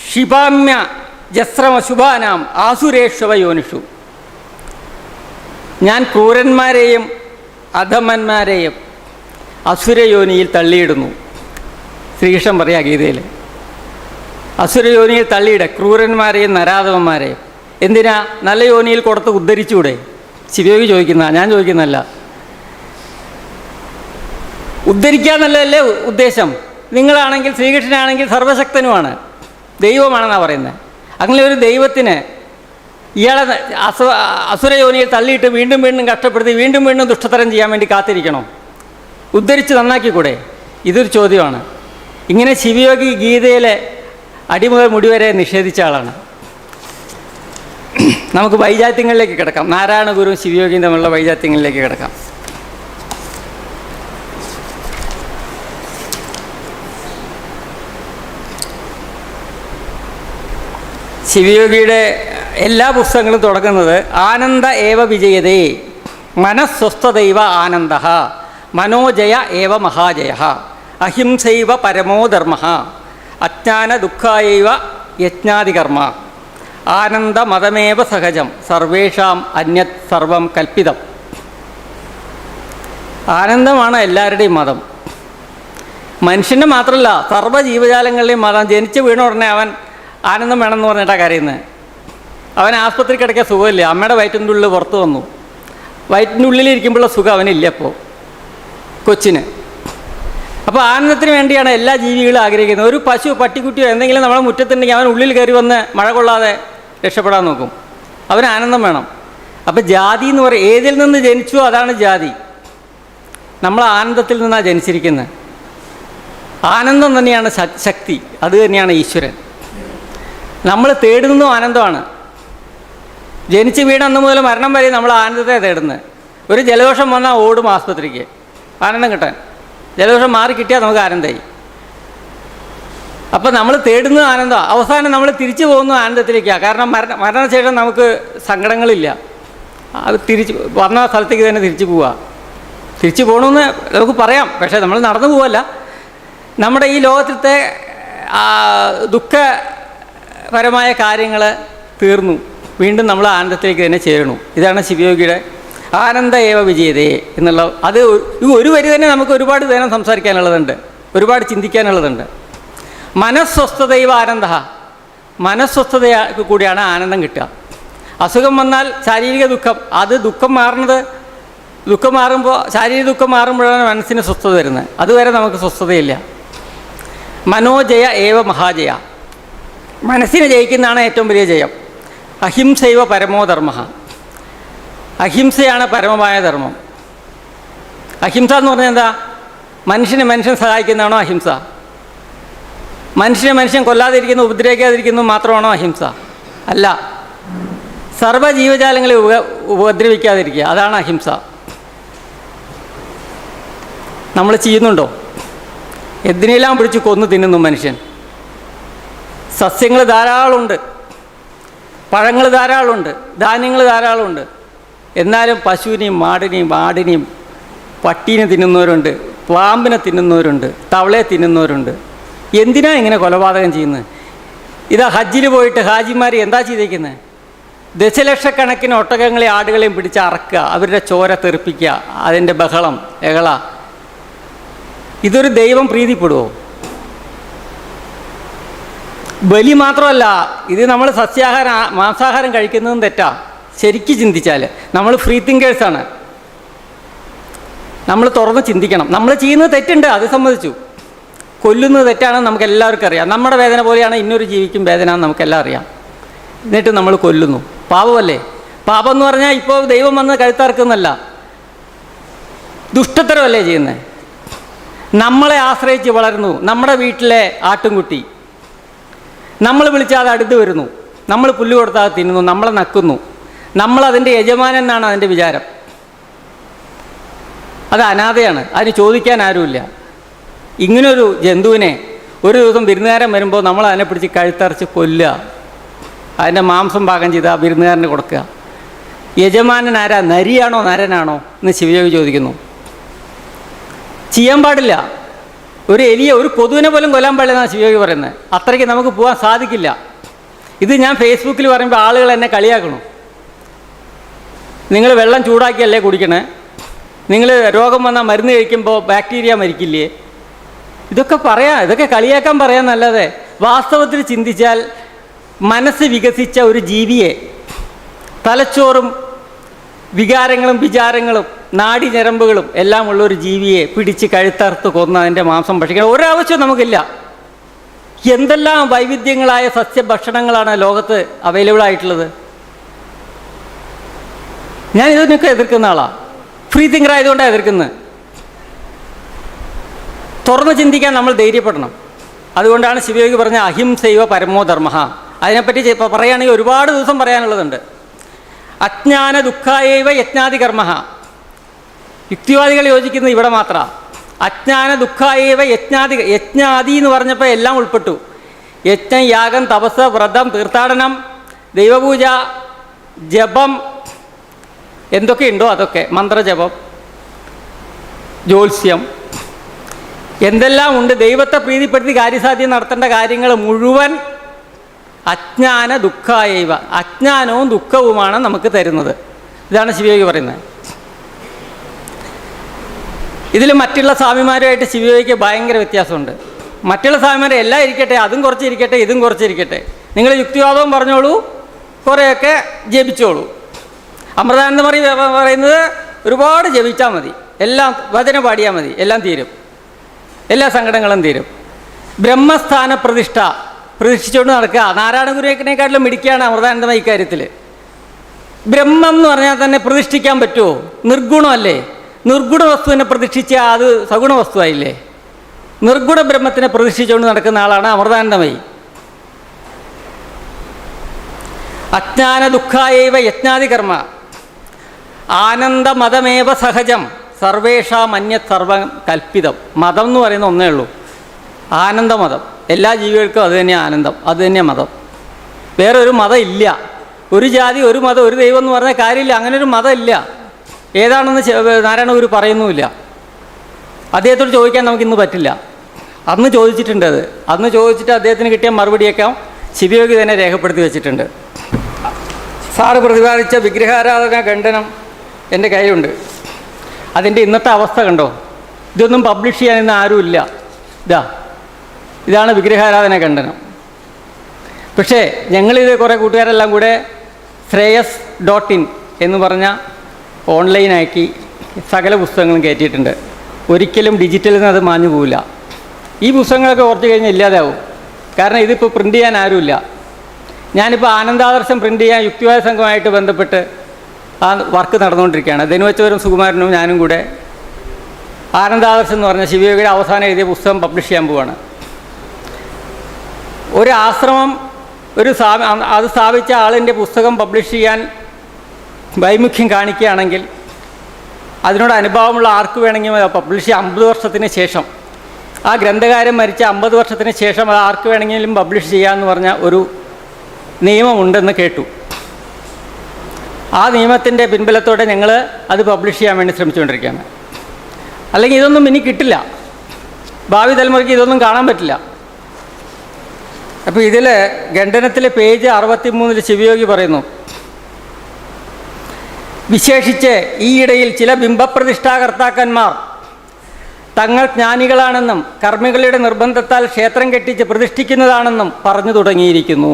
ക്ഷിപാമ്യ ജസ്രമശുഭാനാം ആസുരേഷ്വയോനിഷു. ഞാൻ ക്രൂരന്മാരെയും അധമന്മാരെയും അസുരയോനിയിൽ തള്ളിയിടുന്നു. ശ്രീകൃഷ്ണൻ പറയാ ഗീതയിൽ, അസുരയോനിയിൽ തള്ളിയിട ക്രൂരന്മാരെയും നരാധമന്മാരെയും. എന്തിനാ? നല്ല യോനിയിൽ കൊടുത്ത് ഉദ്ധരിച്ചൂടെ? ശിവയോഗി ചോദിക്കുന്ന, ഞാൻ ചോദിക്കുന്നതല്ല. ഉദ്ധരിക്കാന്നല്ലേ ഉദ്ദേശം. നിങ്ങളാണെങ്കിൽ, ശ്രീകൃഷ്ണനാണെങ്കിൽ സർവശക്തനുമാണ്, ദൈവമാണെന്നാണ് പറയുന്നത്. അങ്ങനെ ഒരു ദൈവത്തിന് ഇയാളെ അസുരയോനിയിൽ തള്ളിയിട്ട് വീണ്ടും വീണ്ടും കഷ്ടപ്പെടുത്തി വീണ്ടും വീണ്ടും ദുഷ്ടതരം ചെയ്യാൻ വേണ്ടി കാത്തിരിക്കണോ? ഉദ്ധരിച്ച് നന്നാക്കിക്കൂടെ? ഇതൊരു ചോദ്യമാണ്. ഇങ്ങനെ ശിവയോഗി ഗീതയിലെ അടിമുതൽ മുടിവരെ നിഷേധിച്ച ആളാണ്. നമുക്ക് വൈജാത്യങ്ങളിലേക്ക് കിടക്കാം. നാരായണ ഗുരുവും ശിവയോഗിയും തമ്മിലുള്ള വൈജാത്യങ്ങളിലേക്ക് കിടക്കാം. ശിവയോഗിയുടെ എല്ലാ പുസ്തകങ്ങളും തുടങ്ങുന്നത് ആനന്ദ ഏവ വിജയതേ മനസ്വസ്ഥദൈവ ആനന്ദ മനോജയ ഏവ മഹാജയ അഹിംസൈവ പരമോ ധർമ്മ അജ്ഞാന ദുഃഖായൈവ യജ്ഞാതികർമ്മ ആനന്ദമതമേവ സഹജം സർവേഷാം അന്യത് സർവം കൽപ്പിതം. ആനന്ദമാണ് എല്ലാവരുടെയും മതം. മനുഷ്യൻ്റെ മാത്രമല്ല, സർവ്വജീവജാലങ്ങളുടെയും മതം. ജനിച്ച് വീണ ഉടനെ അവൻ ആനന്ദം വേണമെന്ന് പറഞ്ഞിട്ടാണ് കരയുന്നത്. അവൻ ആസ്പത്രി കിടക്കാൻ സുഖമില്ല, അമ്മയുടെ വയറ്റിൻ്റെ ഉള്ളിൽ പുറത്ത് വന്നു. വയറ്റിൻ്റെ ഉള്ളിലിരിക്കുമ്പോഴുള്ള സുഖം അവനില്ല ഇപ്പോൾ കൊച്ചിന്. അപ്പോൾ ആനന്ദത്തിന് വേണ്ടിയാണ് എല്ലാ ജീവികളും ആഗ്രഹിക്കുന്നത്. ഒരു പശു, പട്ടിക്കുട്ടിയോ എന്തെങ്കിലും നമ്മളെ മുറ്റത്തുണ്ടെങ്കിൽ അവൻ ഉള്ളിൽ കയറി വന്ന് മഴ കൊള്ളാതെ രക്ഷപ്പെടാൻ നോക്കും. അവന് ആനന്ദം വേണം. അപ്പോൾ ജാതി എന്ന് പറയും, ഏതിൽ നിന്ന് ജനിച്ചോ അതാണ് ജാതി. നമ്മൾ ആനന്ദത്തിൽ നിന്നാണ് ജനിച്ചിരിക്കുന്നത്. ആനന്ദം തന്നെയാണ് ശക്തി, അത് തന്നെയാണ് ഈശ്വരൻ. നമ്മൾ തേടുന്നതും ആനന്ദമാണ്. ജനിച്ച് വീണ അന്ന് മുതൽ മരണം വരെ നമ്മൾ ആനന്ദത്തെ തേടുന്നത്. ഒരു ജലദോഷം വന്നാൽ ഓടും ആസ്പത്രിക്ക് ആനന്ദം കിട്ടാൻ. ജലദോഷം മാറി കിട്ടിയാൽ നമുക്ക് ആനന്ദമായി. അപ്പം നമ്മൾ തേടുന്നത് ആനന്ദമാണ്. അവസാനം നമ്മൾ തിരിച്ചു പോകുന്നത് ആനന്ദത്തിലേക്കാണ്. കാരണം മരണശേഷം നമുക്ക് സങ്കടങ്ങളില്ല. അത് തിരിച്ച് വന്ന സ്ഥലത്തേക്ക് തന്നെ തിരിച്ചു പോവുക. തിരിച്ചു പോകണമെന്ന് നമുക്ക് പറയാം, പക്ഷേ നമ്മൾ നടന്നു പോവല്ല. നമ്മുടെ ഈ ലോകത്തിലത്തെ ദുഃഖപരമായ കാര്യങ്ങൾ തീർന്നു, വീണ്ടും നമ്മൾ ആനന്ദത്തിലേക്ക് തന്നെ ചേരണു. ഇതാണ് ശിവയോഗിയുടെ ആനന്ദ ഏവ വിജയതേ എന്നുള്ള. അത് ഒരു വരി തന്നെ നമുക്ക് ഒരുപാട് നേരം സംസാരിക്കാനുള്ളതുണ്ട്, ഒരുപാട് ചിന്തിക്കാനുള്ളതുണ്ട്. മനസ്വസ്ഥതൈവ ആനന്ദ, മനസ്വസ്ഥത കൂടിയാണ് ആനന്ദം കിട്ടുക. അസുഖം വന്നാൽ ശാരീരിക ദുഃഖം, അത് ദുഃഖം മാറുമ്പോൾ ശാരീരിക ദുഃഖം മാറുമ്പോഴാണ് മനസ്സിന് സ്വസ്ഥത വരുന്നത്. അതുവരെ നമുക്ക് സ്വസ്ഥതയില്ല. മനോജയ ഏവ മഹാജയ, മനസ്സിനെ ജയിക്കുന്നതാണ് ഏറ്റവും വലിയ ജയം. അഹിംസൈവ പരമോ ധർമ്മ, അഹിംസയാണ് പരമമായ ധർമ്മം. അഹിംസ എന്ന് പറഞ്ഞാൽ എന്താ? മനുഷ്യൻ സഹായിക്കുന്നതാണോ അഹിംസ? മനുഷ്യൻ കൊല്ലാതിരിക്കുന്നു, ഉപദ്രവിക്കാതിരിക്കുന്നു മാത്രമാണോ അഹിംസ? അല്ല. സർവ്വജീവജാലങ്ങളെ ഉപദ്രവിക്കാതിരിക്കുക, അതാണ് അഹിംസ. നമ്മൾ ചെയ്യുന്നുണ്ടോ? എന്തിനെല്ലാം പിടിച്ച് കൊന്നു തിന്നുന്നു മനുഷ്യൻ. സസ്യങ്ങൾ ധാരാളമുണ്ട്, പഴങ്ങൾ ധാരാളമുണ്ട്, ധാന്യങ്ങൾ ധാരാളമുണ്ട്. എന്നാലും പശുവിനെയും മാടിനെയും ആടിനെയും പട്ടീനെ തിന്നുന്നവരുണ്ട്, പാമ്പിനെ തിന്നുന്നവരുണ്ട്, തവളയെ തിന്നുന്നവരുണ്ട്. എന്തിനാ ഇങ്ങനെ കൊലപാതകം ചെയ്യുന്നത്? ഇതാ ഹജ്ജിൽ പോയിട്ട് ഹാജിമാർ എന്താ ചെയ്തേക്കുന്നത്? ദശലക്ഷക്കണക്കിന് ഒട്ടകങ്ങളെയും ആടുകളെയും പിടിച്ച് അറക്കുക, അവരുടെ ചോര തെറിപ്പിക്കുക, അതിൻ്റെ ബഹളം എഹള. ഇതൊരു ദൈവം പ്രീതിപ്പെടുമോ? ബലി മാത്രമല്ല, ഇത് നമ്മൾ മാംസാഹാരം കഴിക്കുന്നതും തെറ്റാ. ശരിക്കും ചിന്തിച്ചാൽ നമ്മൾ ഫ്രീ തിങ്കേഴ്സാണ്. നമ്മൾ തുറന്ന് ചിന്തിക്കണം. നമ്മൾ ചെയ്യുന്നത് തെറ്റുണ്ട്, അത് സമ്മതിച്ചു. കൊല്ലുന്നത് തെറ്റാണെന്ന് നമുക്ക് എല്ലാവർക്കും അറിയാം. നമ്മുടെ വേദന പോലെയാണ് ഇന്നൊരു ജീവിക്കും വേദന എന്ന് നമുക്കെല്ലാം അറിയാം. എന്നിട്ട് നമ്മൾ കൊല്ലുന്നു. പാപമല്ലേ? പാപം എന്ന് പറഞ്ഞാൽ ഇപ്പോൾ ദൈവം വന്ന് കഴുത്തറക്കുന്നല്ല, ദുഷ്ടത്തരമല്ലേ ചെയ്യുന്നത്? നമ്മളെ ആശ്രയിച്ച് വളരുന്നു നമ്മുടെ വീട്ടിലെ ആട്ടുംകുട്ടി. നമ്മൾ വിളിച്ചാൽ അത് അടുത്ത് വരുന്നു, നമ്മൾ പുല്ല് കൊടുത്താൽ അത് തിന്നുന്നു, നമ്മളെ നക്കുന്നു. നമ്മളതിൻ്റെ യജമാനൻ എന്നാണ് അതിൻ്റെ വിചാരം. അത് അനാഥയാണ്, അതിന് ചോദിക്കാൻ ആരുമില്ല. ഇങ്ങനൊരു ജന്തുവിനെ ഒരു ദിവസം വിരുന്നുകാരൻ വരുമ്പോൾ നമ്മൾ അതിനെ പിടിച്ച് കഴുത്തറച്ച് കൊല്ലുക, അതിൻ്റെ മാംസം പാകം ചെയ്ത് ആ വിരുന്നുകാരന് കൊടുക്കുക. യജമാനൻ ആരാ? നരിയാണോ നരനാണോ എന്ന് ശിവയോഗി ചോദിക്കുന്നു. ചെയ്യാൻ പാടില്ല. ഒരു എലിയെ, ഒരു കൊതുവിനെ പോലും കൊല്ലാൻ പാടില്ലെന്നാണ് ശിവയോഗി പറയുന്നത്. അത്രയ്ക്ക് നമുക്ക് പോകാൻ സാധിക്കില്ല. ഇത് ഞാൻ ഫേസ്ബുക്കിൽ പറയുമ്പോൾ ആളുകൾ എന്നെ കളിയാക്കണം. നിങ്ങൾ വെള്ളം ചൂടാക്കിയല്ലേ കുടിക്കണേ? നിങ്ങൾ രോഗം വന്നാൽ മരുന്ന് കഴിക്കുമ്പോൾ ബാക്ടീരിയ മരിക്കില്ലേ? ഇതൊക്കെ കളിയാക്കാൻ പറയാമെന്നല്ലാതെ വാസ്തവത്തിൽ ചിന്തിച്ചാൽ മനസ്സ് വികസിച്ച ഒരു ജീവിയെ, തലച്ചോറും വികാരങ്ങളും വിചാരങ്ങളും നാഡിഞരമ്പുകളും എല്ലാം ഉള്ള ഒരു ജീവിയെ പിടിച്ച് കഴുത്തറുത്ത് കൊന്ന് അതിൻ്റെ മാംസം ഭക്ഷിക്കണം ഒരാവശ്യവും നമുക്കില്ല. എന്തെല്ലാം വൈവിധ്യങ്ങളായ സസ്യഭക്ഷണങ്ങളാണ് ലോകത്ത് അവൈലബിൾ ആയിട്ടുള്ളത്. ഞാൻ ഇതിനൊക്കെ എതിർക്കുന്ന ആളാണ്. ഫ്രീ തിങ്കർ ആയതുകൊണ്ടാണ് എതിർക്കുന്നത്. തുറന്ന് ചിന്തിക്കാൻ നമ്മൾ ധൈര്യപ്പെടണം. അതുകൊണ്ടാണ് ശിവയോഗി പറഞ്ഞ അഹിംസൈവ പരമോ ധർമ്മ. അതിനെപ്പറ്റി പറയുകയാണെങ്കിൽ ഒരുപാട് ദിവസം പറയാനുള്ളതുണ്ട്. അജ്ഞാന ദുഃഖായൈവ യജ്ഞാതി കർമ്മ. യുക്തിവാദികൾ യോജിക്കുന്നത് ഇവിടെ മാത്രമാണ്. അജ്ഞാന ദുഃഖായൈവ യജ്ഞാതി എന്ന് പറഞ്ഞപ്പോൾ എല്ലാം ഉൾപ്പെട്ടു. യജ്ഞം, യാഗം, തപസ്, വ്രതം, തീർത്ഥാടനം, ദൈവപൂജ, ജപം, എന്തൊക്കെയുണ്ടോ അതൊക്കെ, മന്ത്രജപം, ജ്യോത്സ്യം, എന്തെല്ലാം ഉണ്ട്. ദൈവത്തെ പ്രീതിപ്പെടുത്തി കാര്യസാധ്യം നടത്തേണ്ട കാര്യങ്ങൾ മുഴുവൻ അജ്ഞാന ദുഃഖായൈവ. അജ്ഞാനവും ദുഃഖവുമാണ് നമുക്ക് തരുന്നത്. ഇതാണ് ശിവയോഗി പറയുന്നത്. ഇതിൽ മറ്റുള്ള സ്വാമിമാരുമായിട്ട് ശിവയോഗിക്ക് ഭയങ്കര വ്യത്യാസമുണ്ട്. മറ്റുള്ള സ്വാമിമാരെ എല്ലാം ഇരിക്കട്ടെ, അതും കുറച്ചിരിക്കട്ടെ, ഇതും കുറച്ചിരിക്കട്ടെ, നിങ്ങൾ യുക്തിവാദവും പറഞ്ഞോളൂ, കുറേയൊക്കെ ജപിച്ചോളൂ. അമൃതാനന്ദമറി പറയുന്നത് ഒരുപാട് ജപിച്ചാൽ മതി, എല്ലാം വചനം പാടിയാൽ മതി, എല്ലാം തീരും, എല്ലാ സങ്കടങ്ങളും തീരും. ബ്രഹ്മസ്ഥാന പ്രതിഷ്ഠിച്ചുകൊണ്ട് നടക്കുക. നാരായണ ഗുരുവിനെക്കാട്ടിലും മിടിക്കുകയാണ് അമൃതാനന്ദമയി ഇക്കാര്യത്തിൽ. ബ്രഹ്മം എന്ന് പറഞ്ഞാൽ തന്നെ പ്രതിഷ്ഠിക്കാൻ പറ്റുമോ? നിർഗുണമല്ലേ? നിർഗുണ വസ്തുവിനെ പ്രതിഷ്ഠിച്ചാൽ അത് സഗുണ വസ്തുവായില്ലേ? നിർഗുണ ബ്രഹ്മത്തിനെ പ്രതിഷ്ഠിച്ചുകൊണ്ട് നടക്കുന്ന ആളാണ് അമൃതാനന്ദമയി. അജ്ഞാന ദുഃഖായൈവ യജ്ഞാതി കർമ്മ. ആനന്ദമതമേവ സഹജം സർവേഷാം അന്യത് സർവം കൽപ്പിതം. മതം എന്ന് പറയുന്ന ഒന്നേ ഉള്ളൂ, ആനന്ദമതം. എല്ലാ ജീവികൾക്കും അത് തന്നെയാണ് ആനന്ദം, അത് തന്നെയാണ് മതം. വേറെ ഒരു മതം ഇല്ല. ഒരു ജാതി, ഒരു മതം, ഒരു ദൈവം എന്ന് പറഞ്ഞ കാര്യമില്ല. അങ്ങനെ ഒരു മതം ഇല്ല. ഏതാണെന്ന് നാരായണ ഗുരു പറയുന്നുമില്ല. അദ്ദേഹത്തോട് ചോദിക്കാൻ നമുക്കിന്ന് പറ്റില്ല. അന്ന് ചോദിച്ചിട്ടുണ്ട്. അന്ന് ചോദിച്ചിട്ട് അദ്ദേഹത്തിന് കിട്ടിയ മറുപടിയൊക്കെ ശിവയോഗി തന്നെ രേഖപ്പെടുത്തി വെച്ചിട്ടുണ്ട്. സാറ് പ്രതിപാദിച്ച വിഗ്രഹാരാധന ഖണ്ഡനം എൻ്റെ കയ്യിലുണ്ട്. അതിൻ്റെ ഇന്നത്തെ അവസ്ഥ കണ്ടോ? ഇതൊന്നും പബ്ലിഷ് ചെയ്യാൻ ഇന്ന് ആരുമില്ല. ഇതാണ് വിഗ്രഹാരാധന ഖണ്ഡനം. പക്ഷേ ഞങ്ങളിത് കുറേ കൂട്ടുകാരെല്ലാം കൂടെ ശ്രേയസ്.in എന്ന് പറഞ്ഞ ഓൺലൈനാക്കി സകല പുസ്തകങ്ങളും കയറ്റിയിട്ടുണ്ട്. ഒരിക്കലും ഡിജിറ്റലിൽ നിന്ന് അത് മാഞ്ഞു പോവില്ല. ഈ പുസ്തകങ്ങളൊക്കെ കുറച്ച് കഴിഞ്ഞാൽ ഇല്ലാതാവും. കാരണം ഇതിപ്പോൾ പ്രിൻ്റ് ചെയ്യാൻ ആരുമില്ല. ഞാനിപ്പോൾ ആനന്ദാദർശം പ്രിൻ്റ് ചെയ്യാൻ യുക്തിവാദ സംഘമായിട്ട് ബന്ധപ്പെട്ട് ആ വർക്ക് നടന്നുകൊണ്ടിരിക്കുകയാണ്. ധനുവച്ചവരും സുകുമാരനും ഞാനും കൂടെ ആനന്ദാദർശം എന്ന് പറഞ്ഞ ശിവയോഗിയുടെ അവസാനം എഴുതിയ പുസ്തകം പബ്ലിഷ് ചെയ്യാൻ പോവുകയാണ്. ഒരു ആശ്രമം, അത് സ്ഥാപിച്ച ആളിൻ്റെ പുസ്തകം പബ്ലിഷ് ചെയ്യാൻ വൈമുഖ്യം കാണിക്കുകയാണെങ്കിൽ അതിനോട് അനുഭവമുള്ള ആർക്ക് വേണമെങ്കിൽ പബ്ലിഷ് ചെയ്യാം. 50 വർഷത്തിന് ശേഷം ആ ഗ്രന്ഥകാരൻ മരിച്ച 50 വർഷത്തിന് ശേഷം അത് ആർക്ക് വേണമെങ്കിലും പബ്ലിഷ് ചെയ്യാമെന്ന് പറഞ്ഞ ഒരു നിയമമുണ്ടെന്ന് കേട്ടു. ആ നിയമത്തിൻ്റെ പിൻബലത്തോടെ ഞങ്ങൾ അത് പബ്ലിഷ് ചെയ്യാൻ വേണ്ടി ശ്രമിച്ചുകൊണ്ടിരിക്കുകയാണ്. അല്ലെങ്കിൽ ഇതൊന്നും ഇനി കിട്ടില്ല, ഭാവി തലമുറയ്ക്ക് ഇതൊന്നും കാണാൻ പറ്റില്ല. അപ്പോൾ ഇതിൽ ഖണ്ഡനത്തിലെ പേജ് 63 ശിവയോഗി പറയുന്നു, വിശേഷിച്ച് ഈയിടയിൽ ചില ബിംബപ്രതിഷ്ഠാകർത്താക്കന്മാർ തങ്ങൾ ജ്ഞാനികളാണെന്നും കർമ്മികളുടെ നിർബന്ധത്താൽ ക്ഷേത്രം കെട്ടിച്ച് പ്രതിഷ്ഠിക്കുന്നതാണെന്നും പറഞ്ഞു തുടങ്ങിയിരിക്കുന്നു.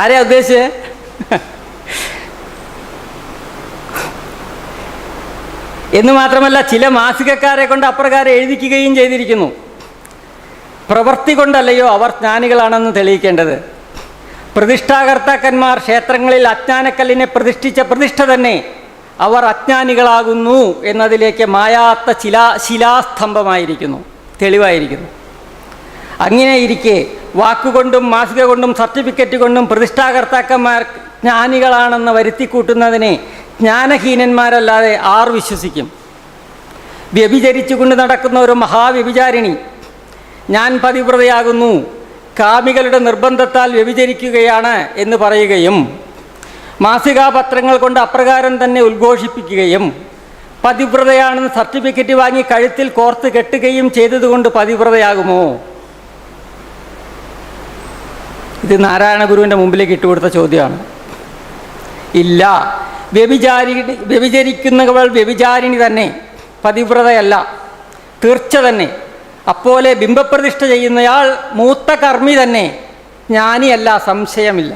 ആരെയാ ഉദ്ദേശിച്ചത്? എന്ന് മാത്രമല്ല, ചില മാസികക്കാരെ കൊണ്ട് അപ്രകാരം എഴുതിക്കുകയും ചെയ്തിരിക്കുന്നു. പ്രവൃത്തി കൊണ്ടല്ലയോ അവർ ജ്ഞാനികളാണെന്ന് തെളിയിക്കേണ്ടത്. പ്രതിഷ്ഠാകർത്താക്കന്മാർ ക്ഷേത്രങ്ങളിൽ അജ്ഞാനക്കല്ലിനെ പ്രതിഷ്ഠിച്ച പ്രതിഷ്ഠ തന്നെ അവർ അജ്ഞാനികളാകുന്നു എന്നതിലേക്ക് മായാത്ത ശിലാസ്തംഭമായിരിക്കുന്നു, തെളിവായിരിക്കുന്നു. അങ്ങനെ ഇരിക്കെ വാക്കുകൊണ്ടും മാസിക കൊണ്ടും സർട്ടിഫിക്കറ്റ് കൊണ്ടും പ്രതിഷ്ഠാകർത്താക്കന്മാർ ജ്ഞാനികളാണെന്ന് വരുത്തിക്കൂട്ടുന്നതിനെ ജ്ഞാനഹീനന്മാരല്ലാതെ ആർ വിശ്വസിക്കും? വ്യഭിചരിച്ചുകൊണ്ട് നടക്കുന്ന ഒരു മഹാവ്യഭിചാരിണി ഞാൻ പതിവ്രതയാകുന്നു, കാമികളുടെ നിർബന്ധത്താൽ വ്യഭിചരിക്കുകയാണ് എന്ന് പറയുകയും മാസികാപത്രങ്ങൾ കൊണ്ട് അപ്രകാരം തന്നെ ഉദ്ഘോഷിപ്പിക്കുകയും പതിവ്രതയാണെന്ന് സർട്ടിഫിക്കറ്റ് വാങ്ങി കഴുത്തിൽ കോർത്ത് കെട്ടുകയും ചെയ്തതുകൊണ്ട് പതിവ്രതയാകുമോ? ഇത് നാരായണ ഗുരുവിൻ്റെ മുമ്പിലേക്ക് ഇട്ടുകൊടുത്ത ചോദ്യമാണ്. ഇല്ല, വ്യഭിചരിക്കുന്നവൾ വ്യഭിചാരിണി തന്നെ, പതിവ്രതയല്ല, തീർച്ച തന്നെ. അപ്പോലെ ബിംബപ്രതിഷ്ഠ ചെയ്യുന്നയാൾ മൂത്ത കർമ്മി തന്നെ, ജ്ഞാനിയല്ല, സംശയമില്ല.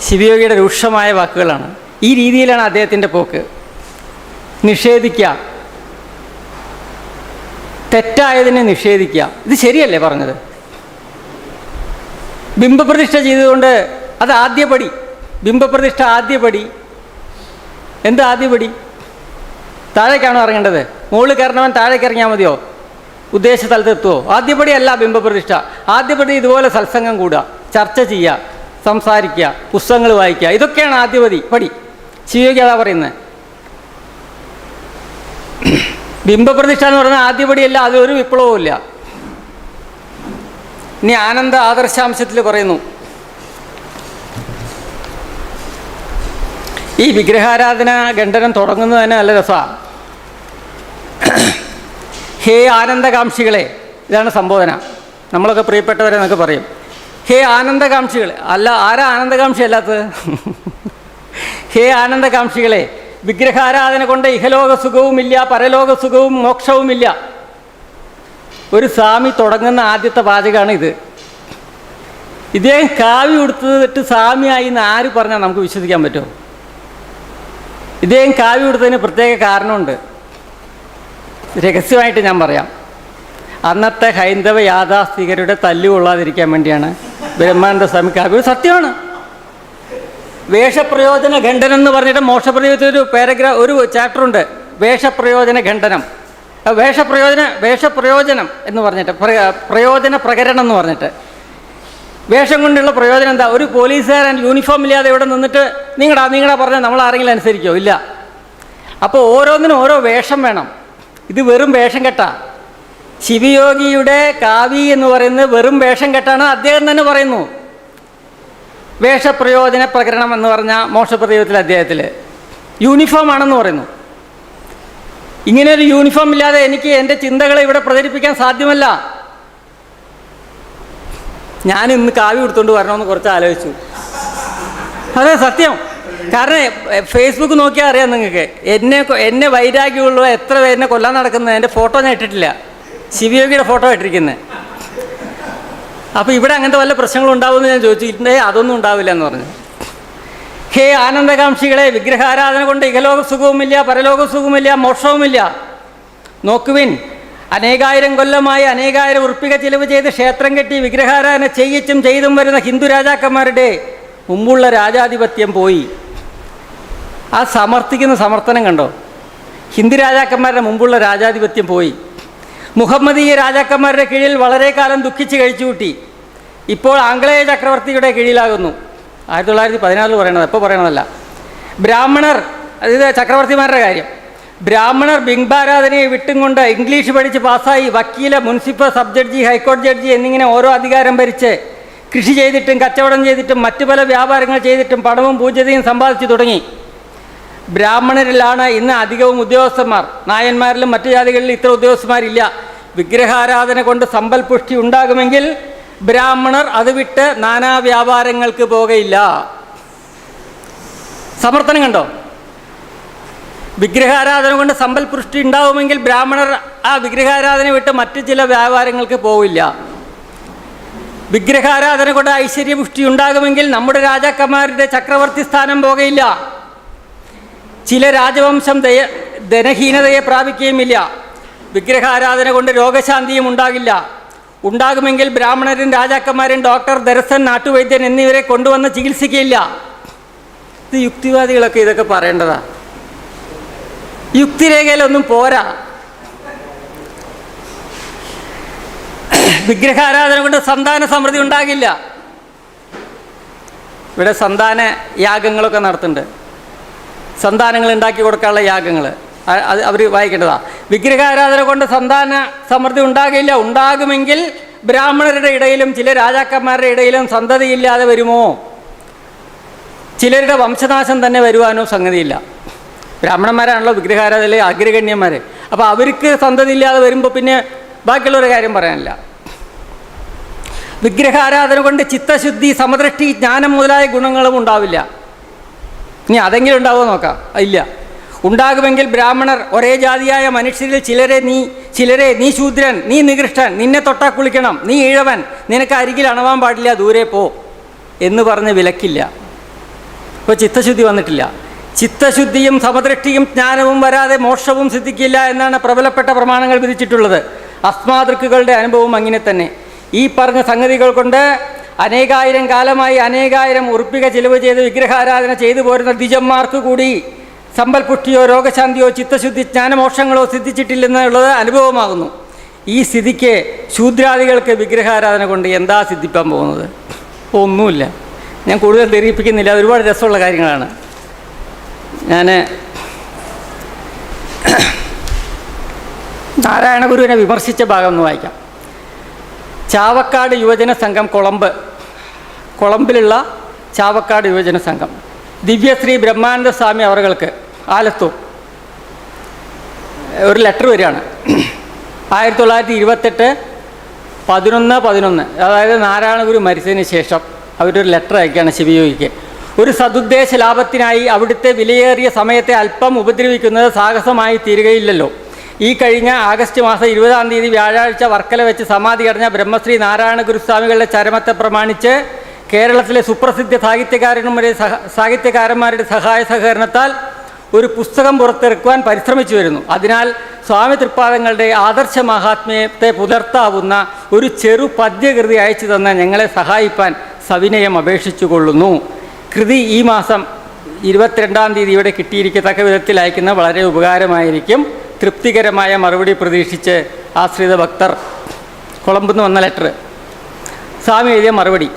ശിവയോഗിയുടെ രൂക്ഷമായ വാക്കുകളാണ്. ഈ രീതിയിലാണ് അദ്ദേഹത്തിൻ്റെ പോക്ക്. നിഷേധിക്കുക, തെറ്റായതിനെ നിഷേധിക്കുക. ഇത് ശരിയല്ലേ പറഞ്ഞത്? ബിംബപ്രതിഷ്ഠ ചെയ്തുകൊണ്ട് അത് ആദ്യപടി, ബിംബപ്രതിഷ്ഠ ആദ്യപടി. എന്താ ആദ്യപടി? താഴേക്കാണോ ഇറങ്ങേണ്ടത്? മുകളിൽ കയറണവൻ താഴേക്ക് ഇറങ്ങിയാൽ മതിയോ? ഉദ്ദേശ സ്ഥലത്തെത്തുമോ? ആദ്യപടിയല്ല ബിംബപ്രതിഷ്ഠ. ആദ്യപടി ഇതുപോലെ സത്സംഗം കൂടുക, ചർച്ച ചെയ്യുക, സംസാരിക്കുക, പുസ്തകങ്ങൾ വായിക്കുക, ഇതൊക്കെയാണ് ആദ്യപടി പടി. ശിവയോഗി അതാ പറയുന്നത്. ബിംബപ്രതിഷ്ഠ എന്ന് പറയുന്നത് ആദ്യപടിയല്ല, അതൊരു വിപ്ലവവും ഇല്ല. ഇനി ആനന്ദ ആദർശാംശത്തിൽ പറയുന്നു, ഈ വിഗ്രഹാരാധന ഖണ്ഡനം തുടങ്ങുന്നത് തന്നെ നല്ല രസമാണ്. ഹേ ആനന്ദകാംക്ഷികളെ, ഇതാണ് സംബോധന. നമ്മളൊക്കെ പ്രിയപ്പെട്ടവരെ എന്നൊക്കെ പറയും. ഹേ ആനന്ദകാംക്ഷികളെ, അല്ല, ആരാ ആനന്ദകാംക്ഷി അല്ലാത്തത്? ഹേ ആനന്ദകാംക്ഷികളെ, വിഗ്രഹാരാധന കൊണ്ട് ഇഹലോക സുഖവുമില്ല, പരലോക സുഖവും മോക്ഷവുമില്ല. ഒരു സ്വാമി തുടങ്ങുന്ന ആദ്യത്തെ വാചകമാണ് ഇത്. ഇദ്ദേഹം കാവ്യ കൊടുത്തിട്ട് സ്വാമിയായി എന്ന് ആര് പറഞ്ഞാൽ നമുക്ക് വിശ്വസിക്കാൻ പറ്റുമോ? ഇദ്ദേഹം കാവ്യ കൊടുത്തതിന് പ്രത്യേക കാരണമുണ്ട്. രഹസ്യമായിട്ട് ഞാൻ പറയാം. അന്നത്തെ ഹൈന്ദവ യാഥാസ്ഥികരുടെ തല്ലുകൊള്ളാതിരിക്കാൻ വേണ്ടിയാണ് ബ്രഹ്മാനന്ദ സ്വാമി കാവ്യ. സത്യമാണ്. വേഷപ്രയോജന ഖണ്ഡനം എന്ന് പറഞ്ഞിട്ട് മോക്ഷപ്രയോജനത്തിൽ ഒരു ചാപ്റ്ററുണ്ട്, വേഷപ്രയോജന ഖണ്ഡനം. വേഷപ്രയോജനം എന്ന് പറഞ്ഞിട്ട്, പ്രയോജന പ്രകരണം എന്ന് പറഞ്ഞിട്ട്, വേഷം കൊണ്ടുള്ള പ്രയോജനം എന്താ? ഒരു പോലീസുകാരൻ യൂണിഫോം ഇല്ലാതെ ഇവിടെ നിന്നിട്ട് നീങ്ങടാ പറഞ്ഞാൽ നമ്മൾ ആരെങ്കിലും അനുസരിക്കുമോ? ഇല്ല. അപ്പോൾ ഓരോന്നിനും ഓരോ വേഷം വേണം. ഇത് വെറും വേഷം കെട്ടാ. ശിവയോഗിയുടെ കാവ്യ എന്ന് പറയുന്നത് വെറും വേഷം കെട്ടാണ്. അദ്ദേഹം തന്നെ പറയുന്നു. വേഷപ്രയോജന പ്രകരണം എന്ന് പറഞ്ഞ മോക്ഷപ്രദീപത്തിലെ അദ്ദേഹത്തിൽ യൂണിഫോം ആണെന്ന് പറയുന്നു. ഇങ്ങനെ ഒരു യൂണിഫോം ഇല്ലാതെ എനിക്ക് എൻ്റെ ചിന്തകളെ ഇവിടെ പ്രചരിപ്പിക്കാൻ സാധ്യമല്ല. ഞാൻ ഇന്ന് കാവ്യ കൊടുത്തുകൊണ്ട് വരണമെന്ന് കുറച്ച് ആലോചിച്ചു. അതെ, സത്യം. കാരണം ഫേസ്ബുക്ക് നോക്കിയാൽ അറിയാം നിങ്ങൾക്ക്, എന്നെ വൈരാഗ്യമുള്ള എത്ര പേരെന്നെ കൊല്ലാൻ നടക്കുന്നത്. എൻ്റെ ഫോട്ടോ ഞാൻ ഇട്ടിട്ടില്ല, ശിവയോഗിയുടെ ഫോട്ടോ ഇട്ടിരിക്കുന്നത്. അപ്പോൾ ഇവിടെ അങ്ങനത്തെ വല്ല പ്രശ്നങ്ങളും ഉണ്ടാവുമെന്ന് ഞാൻ ചോദിച്ചിട്ടുണ്ടേ, അതൊന്നും ഉണ്ടാവില്ല എന്ന് പറഞ്ഞു. ഹേ ആനന്ദകാംക്ഷികളെ, വിഗ്രഹാരാധന കൊണ്ട് ഇഹലോക സുഖവുമില്ല, പരലോക സുഖവുമില്ല, മോക്ഷവുമില്ല. നോക്കുവിൻ, അനേകായിരം കൊല്ലമായി അനേകായിരം ഉറുപ്പിക ചിലവ് ചെയ്ത് ക്ഷേത്രം കെട്ടി വിഗ്രഹാരാധന ചെയ്യിച്ചും ചെയ്തും വരുന്ന ഹിന്ദു രാജാക്കന്മാരുടെ മുമ്പുള്ള രാജാധിപത്യം പോയി. ആ സമർത്ഥിക്കുന്ന സമർത്ഥനം കണ്ടോ? ഹിന്ദു രാജാക്കന്മാരുടെ മുമ്പുള്ള രാജാധിപത്യം പോയി. മുഹമ്മദീയ രാജാക്കന്മാരുടെ കീഴിൽ വളരെ കാലം ദുഃഖിച്ച് കഴിച്ചുകൂട്ടി. ഇപ്പോൾ ആംഗ്ലേയ ചക്രവർത്തിയുടെ കീഴിലാകുന്നു. 1914 പറയണത്, എപ്പോൾ പറയണതല്ല. ബ്രാഹ്മണർ, അതായത് ചക്രവർത്തിമാരുടെ കാര്യം, ബ്രാഹ്മണർ ബിംബാരാധനയെ വിട്ടും കൊണ്ട് ഇംഗ്ലീഷ് പഠിച്ച് പാസ്സായി വക്കീല്, മുനിസിപ്പൽ, സബ് ജഡ്ജി, ഹൈക്കോടതി ജഡ്ജി എന്നിങ്ങനെ ഓരോ അധികാരം ഭരിച്ച് കൃഷി ചെയ്തിട്ടും കച്ചവടം ചെയ്തിട്ടും മറ്റു പല വ്യാപാരങ്ങൾ ചെയ്തിട്ടും പണവും പൂജ്യതയും സമ്പാദിച്ചു തുടങ്ങി. ബ്രാഹ്മണരിലാണ് ഇന്ന് അധികവും ഉദ്യോഗസ്ഥന്മാർ. നായന്മാരിലും മറ്റു ജാതികളിലും ഇത്ര ഉദ്യോഗസ്ഥന്മാരില്ല. വിഗ്രഹാരാധന കൊണ്ട് സമ്പൽ പുഷ്ടി ഉണ്ടാകുമെങ്കിൽ ബ്രാഹ്മണർ അത് വിട്ട് നാനാ വ്യാപാരങ്ങൾക്ക് പോകയില്ല. സമർത്ഥനം കണ്ടോ? വിഗ്രഹാരാധന കൊണ്ട് സമ്പൽ പുഷ്ടി ഉണ്ടാവുമെങ്കിൽ ബ്രാഹ്മണർ ആ വിഗ്രഹാരാധന വിട്ട് മറ്റു ചില വ്യാപാരങ്ങൾക്ക് പോവില്ല. വിഗ്രഹാരാധന കൊണ്ട് ഐശ്വര്യപുഷ്ടി ഉണ്ടാകുമെങ്കിൽ നമ്മുടെ രാജാക്കന്മാരുടെ ചക്രവർത്തി സ്ഥാനം പോകയില്ല. ചില രാജവംശം ധനഹീനതയെ പ്രാപിക്കുകയുമില്ല. വിഗ്രഹാരാധന കൊണ്ട് രോഗശാന്തിയും ഉണ്ടാകില്ല. ഉണ്ടാകുമെങ്കിൽ ബ്രാഹ്മണരും രാജാക്കന്മാരും ഡോക്ടർ, ദർശൻ, നാട്ടുവൈദ്യൻ എന്നിവരെ കൊണ്ടുവന്ന് ചികിത്സിക്കുകയില്ല. ഇത് യുക്തിവാദികളൊക്കെ ഇതൊക്കെ പറയേണ്ടതാ. യുക്തിരേഖയിലൊന്നും പോരാ. വിഗ്രഹാരാധന കൊണ്ട് സന്താന സമൃദ്ധി ഉണ്ടാകില്ല. ഇവിടെ സന്താന യാഗങ്ങളൊക്കെ നടത്തുന്നുണ്ട്. സന്താനങ്ങൾ ഉണ്ടാക്കി കൊടുക്കാനുള്ള യാഗങ്ങൾ അത് അവർ വായിക്കേണ്ടതാ. വിഗ്രഹാരാധന കൊണ്ട് സന്താന സമൃദ്ധി ഉണ്ടാകില്ല. ഉണ്ടാകുമെങ്കിൽ ബ്രാഹ്മണരുടെ ഇടയിലും ചില രാജാക്കന്മാരുടെ ഇടയിലും സന്തതിയില്ലാതെ വരുമോ? ചിലരുടെ വംശനാശം തന്നെ വരുവാനോ സംഗതിയില്ല. ബ്രാഹ്മണന്മാരാണല്ലോ വിഗ്രഹാരാധനയിലെ അഗ്രഗണ്യന്മാർ. അപ്പോൾ അവർക്ക് സന്തതി ഇല്ലാതെ വരുമ്പോൾ പിന്നെ ബാക്കിയുള്ളൊരു കാര്യം പറയാനില്ല. വിഗ്രഹാരാധന കൊണ്ട് ചിത്തശുദ്ധി, സമദൃഷ്ടി, ജ്ഞാനം മുതലായ ഗുണങ്ങളും ഉണ്ടാവില്ല. ഇനി അതെങ്കിലും ഉണ്ടാവുമോ നോക്കാം. ഇല്ല. ഉണ്ടാകുമെങ്കിൽ ബ്രാഹ്മണർ ഒരേ ജാതിയായ മനുഷ്യരിൽ ചിലരെ നീ ശൂദ്രൻ, നീ നികൃഷ്ടൻ, നിന്നെ തൊട്ടാ കുളിക്കണം, നീ ഈഴവൻ, നിനക്ക് അരികിൽ അണവാൻ പാടില്ല, ദൂരെ പോ എന്ന് പറഞ്ഞ് വിലക്കില്ല. ഇപ്പോൾ ചിത്തശുദ്ധി വന്നിട്ടില്ല. ചിത്തശുദ്ധിയും സമദൃഷ്ടിയും ജ്ഞാനവും വരാതെ മോക്ഷവും സിദ്ധിക്കില്ല എന്നാണ് പ്രബലപ്പെട്ട പ്രമാണങ്ങൾ വിധിച്ചിട്ടുള്ളത്. അസ്മാദൃക്കുകളുടെ അനുഭവം അങ്ങനെ തന്നെ. ഈ പറഞ്ഞ സംഗതികൾ കൊണ്ട് അനേകായിരം കാലമായി അനേകായിരം ഉറുപ്പിക ചിലവ് ചെയ്ത് വിഗ്രഹാരാധന ചെയ്തു പോരുന്ന ദ്വിജന്മാർക്ക് കൂടി സമ്പൽപുഷ്ടിയോ രോഗശാന്തിയോ ചിത്തശുദ്ധി ജ്ഞാനമോക്ഷങ്ങളോ സിദ്ധിച്ചിട്ടില്ലെന്നുള്ളത് അനുഭവമാകുന്നു. ഈ സ്ഥിതിക്ക് ശൂദ്രാദികൾക്ക് വിഗ്രഹാരാധന കൊണ്ട് എന്താ സിദ്ധിപ്പാൻ പോകുന്നത്? ഒന്നുമില്ല. ഞാൻ കൂടുതൽ തെറിയിപ്പിക്കുന്നില്ല. ഒരുപാട് രസമുള്ള കാര്യങ്ങളാണ്. ഞാൻ നാരായണ ഗുരുവിനെ വിമർശിച്ച ഭാഗം ഒന്ന് വായിക്കാം. ചാവക്കാട് യുവജന സംഘം കൊളംബിലുള്ള ചാവക്കാട് യുവജന സംഘം ദിവ്യശ്രീ ബ്രഹ്മാനന്ദ സ്വാമി അവർക്ക് ആലത്തൂർ ഒരു ലെറ്റർ വരികയാണ്. 1928 11/11, അതായത് നാരായണ ഗുരു മരിച്ചതിന് ശേഷം അവരൊരു ലെറ്റർ അയക്കുകയാണ് ശിവയോഗിക്ക്. ഒരു സദുദ്ദേശ ലാഭത്തിനായി അവിടുത്തെ വിലയേറിയ സമയത്തെ അല്പം ഉപദ്രവിക്കുന്നത് സാഹസമായി തീരുകയില്ലല്ലോ. ഈ കഴിഞ്ഞ ആഗസ്റ്റ് മാസം 20-ാം തീയതി വ്യാഴാഴ്ച വർക്കല വെച്ച് സമാധി അടഞ്ഞ ബ്രഹ്മശ്രീ നാരായണ ഗുരുസ്വാമികളുടെ ചരമത്തെ പ്രമാണിച്ച് കേരളത്തിലെ സുപ്രസിദ്ധ സാഹിത്യകാരന്മാരുടെ സഹായ സഹകരണത്താൽ ഒരു പുസ്തകം പുറത്തിറക്കുവാൻ പരിശ്രമിച്ചു വരുന്നു. അതിനാൽ സ്വാമി തൃപ്പാദങ്ങളുടെ ആദർശ മഹാത്മ്യത്തെ പുലർത്താവുന്ന ഒരു ചെറു പദ്യകൃതി അയച്ചു തന്ന ഞങ്ങളെ സഹായിപ്പാൻ സവിനയം അപേക്ഷിച്ചു കൊള്ളുന്നു. കൃതി ഈ മാസം 22-ാം തീയതി ഇവിടെ കിട്ടിയിരിക്കത്തക്ക വിധത്തിൽ അയക്കുന്ന വളരെ ഉപകാരമായിരിക്കും. തൃപ്തികരമായ മറുപടി പ്രതീക്ഷിച്ച് ആശ്രിത ഭക്തർ. കൊളംബിൽ നിന്ന് വന്ന ലെറ്റർ. സ്വാമി എഴുതിയ മറുപടി: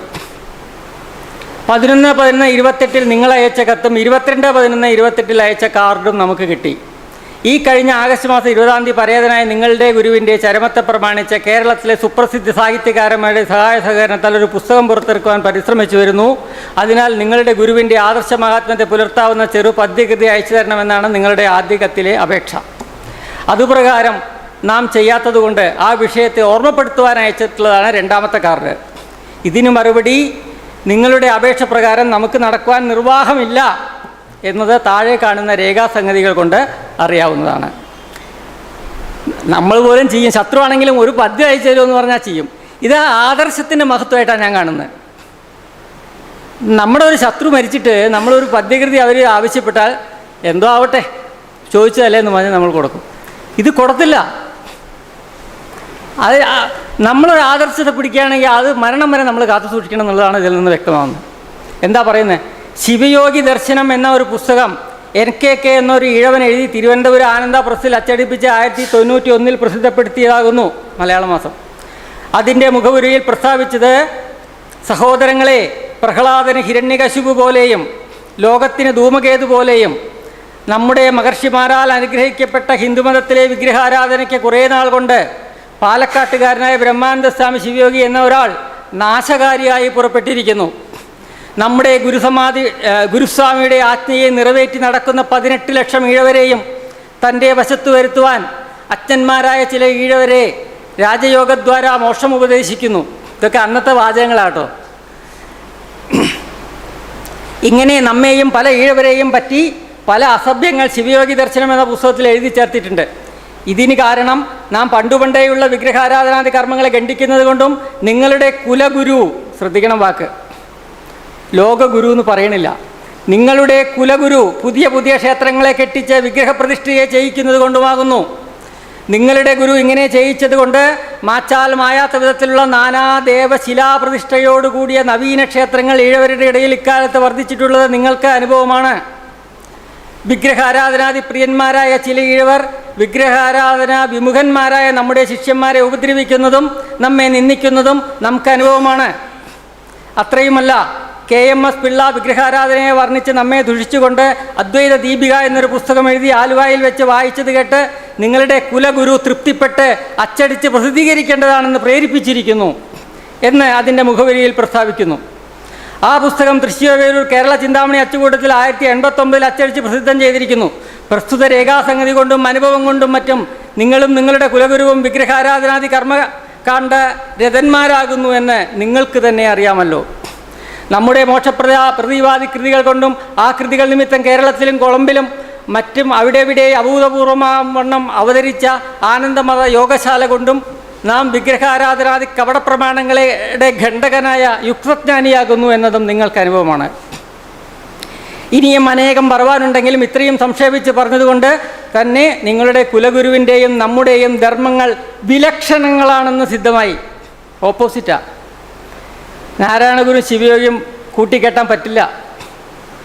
11/11/28 നിങ്ങൾ അയച്ച കത്തും 22/11/28 അയച്ച കാർഡും നമുക്ക് കിട്ടി. ഈ കഴിഞ്ഞ ആഗസ്റ്റ് മാസം 20-ാം തീയതി പരേതനായ നിങ്ങളുടെ ഗുരുവിൻ്റെ ചരമത്തെ പ്രമാണിച്ച് കേരളത്തിലെ സുപ്രസിദ്ധ സാഹിത്യകാരന്മാരുടെ സഹായ സഹകരണത്താൽ ഒരു പുസ്തകം പുറത്തിറക്കുവാൻ പരിശ്രമിച്ചു വരുന്നു. അതിനാൽ നിങ്ങളുടെ ഗുരുവിൻ്റെ ആദർശ മഹാത്മ്യത്തെ പുലർത്താവുന്ന ചെറു പദ്യകൃതി അയച്ചു തരണമെന്നാണ് നിങ്ങളുടെ ആദ്യ കത്തിലെ അപേക്ഷ. അതുപ്രകാരം നാം ചെയ്യാത്തതുകൊണ്ട് ആ വിഷയത്തെ ഓർമ്മപ്പെടുത്തുവാൻ അയച്ചിട്ടുള്ളതാണ് 2ാമത്തെ കാർഡ്. ഇതിനു മറുപടി: നിങ്ങളുടെ അപേക്ഷ പ്രകാരം നമുക്ക് നടക്കുവാൻ നിർവാഹമില്ല എന്നത് താഴെ കാണുന്ന രേഖാസംഗതികൾ കൊണ്ട് അറിയാവുന്നതാണ്. നമ്മൾ പോലും ചെയ്യും. ശത്രുവാണെങ്കിലും ഒരു പദ്യം അയച്ചു തരുമെന്ന് പറഞ്ഞാൽ ചെയ്യും. ഇത് ആദർശത്തിൻ്റെ മഹത്വമായിട്ടാണ് ഞാൻ കാണുന്നത്. നമ്മുടെ ഒരു ശത്രു മരിച്ചിട്ട് നമ്മളൊരു പദ്യകൃതി അവർ ആവശ്യപ്പെട്ടാൽ എന്തോ ആവട്ടെ ചോദിച്ചതല്ലേ എന്ന് പറഞ്ഞാൽ നമ്മൾ കൊടുക്കും. ഇത് കൊടുത്തില്ല. അത് നമ്മളൊരു ആദർശത്തെ പിടിക്കുകയാണെങ്കിൽ അത് മരണം വരെ നമ്മൾ കാത്തു സൂക്ഷിക്കണം എന്നുള്ളതാണ് ഇതിൽ നിന്ന് വ്യക്തമാകുന്നത്. എന്താ പറയുന്നത്? ശിവയോഗി ദർശനം എന്ന ഒരു പുസ്തകം NKK എന്നൊരു ഈഴവൻ എഴുതി തിരുവനന്തപുരം ആനന്ദ പ്രസ്സിൽ അച്ചടിപ്പിച്ച് 1991 പ്രസിദ്ധപ്പെടുത്തിയതാകുന്നു. മലയാള മാസം. അതിൻ്റെ മുഖവുരയിൽ പ്രസ്താവിച്ചത്: സഹോദരങ്ങളെ, പ്രഹ്ലാദന് ഹിരണ്യകശിപു പോലെയും ലോകത്തിന് ധൂമകേതു പോലെയും നമ്മുടെ മഹർഷിമാരാൽ അനുഗ്രഹിക്കപ്പെട്ട ഹിന്ദുമതത്തിലെ വിഗ്രഹാരാധനയ്ക്ക് കുറേ നാൾ കൊണ്ട് പാലക്കാട്ടുകാരനായ ബ്രഹ്മാനന്ദ സ്വാമി ശിവയോഗി എന്ന ഒരാൾ നാശകാരിയായി പുറപ്പെട്ടിരിക്കുന്നു. നമ്മുടെ ഗുരുസ്വാമിയുടെ ആജ്ഞയെ നിറവേറ്റി നടക്കുന്ന 18 ലക്ഷം ഈഴവരെയും തൻ്റെ വശത്തു വരുത്തുവാൻ അച്ഛന്മാരായ ചില ഈഴവരെ രാജയോഗദ്വാര മോക്ഷം ഉപദേശിക്കുന്നു. ഇതൊക്കെ അന്നത്തെ വാചകങ്ങളാട്ടോ. ഇങ്ങനെ നമ്മെയും പല ഈഴവരെയും പറ്റി പല അസഭ്യങ്ങൾ ശിവയോഗി ദർശനം എന്ന പുസ്തകത്തിൽ എഴുതി ചേർത്തിട്ടുണ്ട്. ഇതിന് കാരണം നാം പണ്ടുപണ്ടേയുള്ള വിഗ്രഹാരാധനാദി കർമ്മങ്ങളെ ഖണ്ഡിക്കുന്നത് കൊണ്ടും നിങ്ങളുടെ കുലഗുരു, ശ്രദ്ധിക്കണം വാക്ക്, ലോകഗുരു എന്ന് പറയണില്ല, നിങ്ങളുടെ കുലഗുരു പുതിയ പുതിയ ക്ഷേത്രങ്ങളെ കെട്ടിച്ച് വിഗ്രഹപ്രതിഷ്ഠയെ ചെയ്യിക്കുന്നത് കൊണ്ടുമാകുന്നു. നിങ്ങളുടെ ഗുരു ഇങ്ങനെ ചെയ്യിച്ചത് കൊണ്ട് മാച്ചാൽ മായാത്ത വിധത്തിലുള്ള നാനാദേവ ശിലാപ്രതിഷ്ഠയോടുകൂടിയ നവീന ക്ഷേത്രങ്ങൾ ഈഴവരുടെ ഇടയിൽ ഇക്കാലത്ത് വർദ്ധിച്ചിട്ടുള്ളത് നിങ്ങൾക്ക് അനുഭവമാണ്. വിഗ്രഹാരാധനാദി പ്രിയന്മാരായ ചില ഈഴവർ വിഗ്രഹാരാധനാ വിമുഖന്മാരായ നമ്മുടെ ശിഷ്യന്മാരെ ഉപദ്രവിക്കുന്നതും നമ്മെ നിന്ദിക്കുന്നതും നമുക്ക് അനുഭവമാണ്. അത്രയുമല്ല, KMS പിള്ള വിഗ്രഹാരാധനയെ വർണ്ണിച്ച് നമ്മെ ദുഷിച്ചുകൊണ്ട് അദ്വൈത ദീപിക എന്നൊരു പുസ്തകം എഴുതി ആലുവായിൽ വെച്ച് വായിച്ചത് കേട്ട് നിങ്ങളുടെ കുലഗുരു തൃപ്തിപ്പെട്ട് അച്ചടിച്ച് പ്രസിദ്ധീകരിക്കേണ്ടതാണെന്ന് പ്രേരിപ്പിച്ചിരിക്കുന്നു എന്ന് അതിൻ്റെ മുഖവരിയിൽ പ്രസ്താവിക്കുന്നു. ആ പുസ്തകം തൃശ്ശൂർ കേരള ചിന്താമണി അച്ചുകൂട്ടത്തിൽ 1989 അച്ചടിച്ച് പ്രസിദ്ധം ചെയ്തിരിക്കുന്നു. പ്രസ്തുത രേഖാസംഗതി കൊണ്ടും അനുഭവം കൊണ്ടും മറ്റും നിങ്ങളും നിങ്ങളുടെ കുലഗുരുവും വിഗ്രഹാരാധനാദി കർമ്മകാണ്ഡ രഥന്മാരാകുന്നു എന്ന് നിങ്ങൾക്ക് തന്നെ അറിയാമല്ലോ. നമ്മുടെ പ്രതിവാദി കൃതികൾ കൊണ്ടും ആ കൃതികൾ നിമിത്തം കേരളത്തിലും കൊളംബിലും മറ്റും അവിടെ അഭൂതപൂർവമാവണ്ണം അവതരിച്ച ആനന്ദമത യോഗശാല കൊണ്ടും നാം വിഗ്രഹാരാധനാദി കപടപ്രമാണങ്ങളുടെ ഖണ്ഡകനായ യുക്തജ്ഞാനിയാകുന്നു എന്നതും നിങ്ങൾക്ക് അനുഭവമാണ്. ഇനിയും അനേകം പറവാനുണ്ടെങ്കിലും ഇത്രയും സംക്ഷേപിച്ച് പറഞ്ഞതുകൊണ്ട് തന്നെ നിങ്ങളുടെ കുലഗുരുവിൻ്റെയും നമ്മുടെയും ധർമ്മങ്ങൾ വിലക്ഷണങ്ങളാണെന്ന് സിദ്ധമായി. ഓപ്പോസിറ്റാ. നാരായണഗുരു ശിവയോഗിയും കൂട്ടിക്കെട്ടാൻ പറ്റില്ല.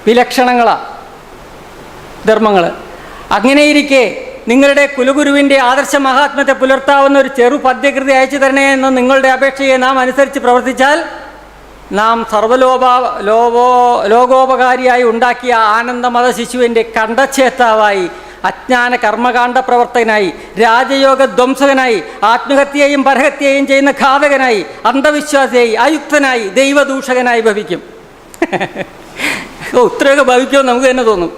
വിലക്ഷണങ്ങളാണ് ധർമ്മങ്ങൾ. അങ്ങനെയിരിക്കെ നിങ്ങളുടെ കുലഗുരുവിൻ്റെ ആദർശ മഹാത്മ്യത്തെ പുലർത്താവുന്ന ഒരു ചെറു പദ്യകൃതി അയച്ചു തരണേ എന്ന നിങ്ങളുടെ അപേക്ഷയെ നാം അനുസരിച്ച് പ്രവർത്തിച്ചാൽ നാം ലോകോപകാരിയായി ഉണ്ടാക്കിയ ആനന്ദമത ശിശുവിൻ്റെ കണ്ഠഛേത്താവായി, അജ്ഞാന കർമ്മകാണ്ഡ പ്രവർത്തകനായി, രാജയോഗ ധ്വംസകനായി, ആത്മഹത്യയെയും പരഹത്യയെയും ചെയ്യുന്ന ഘാതകനായി, അന്ധവിശ്വാസിയായി, അയുക്തനായി, ദൈവദൂഷകനായി ഭവിക്കും. ഇത്രയൊക്കെ ഭവിക്കുമെന്ന് നമുക്ക് തന്നെ തോന്നും.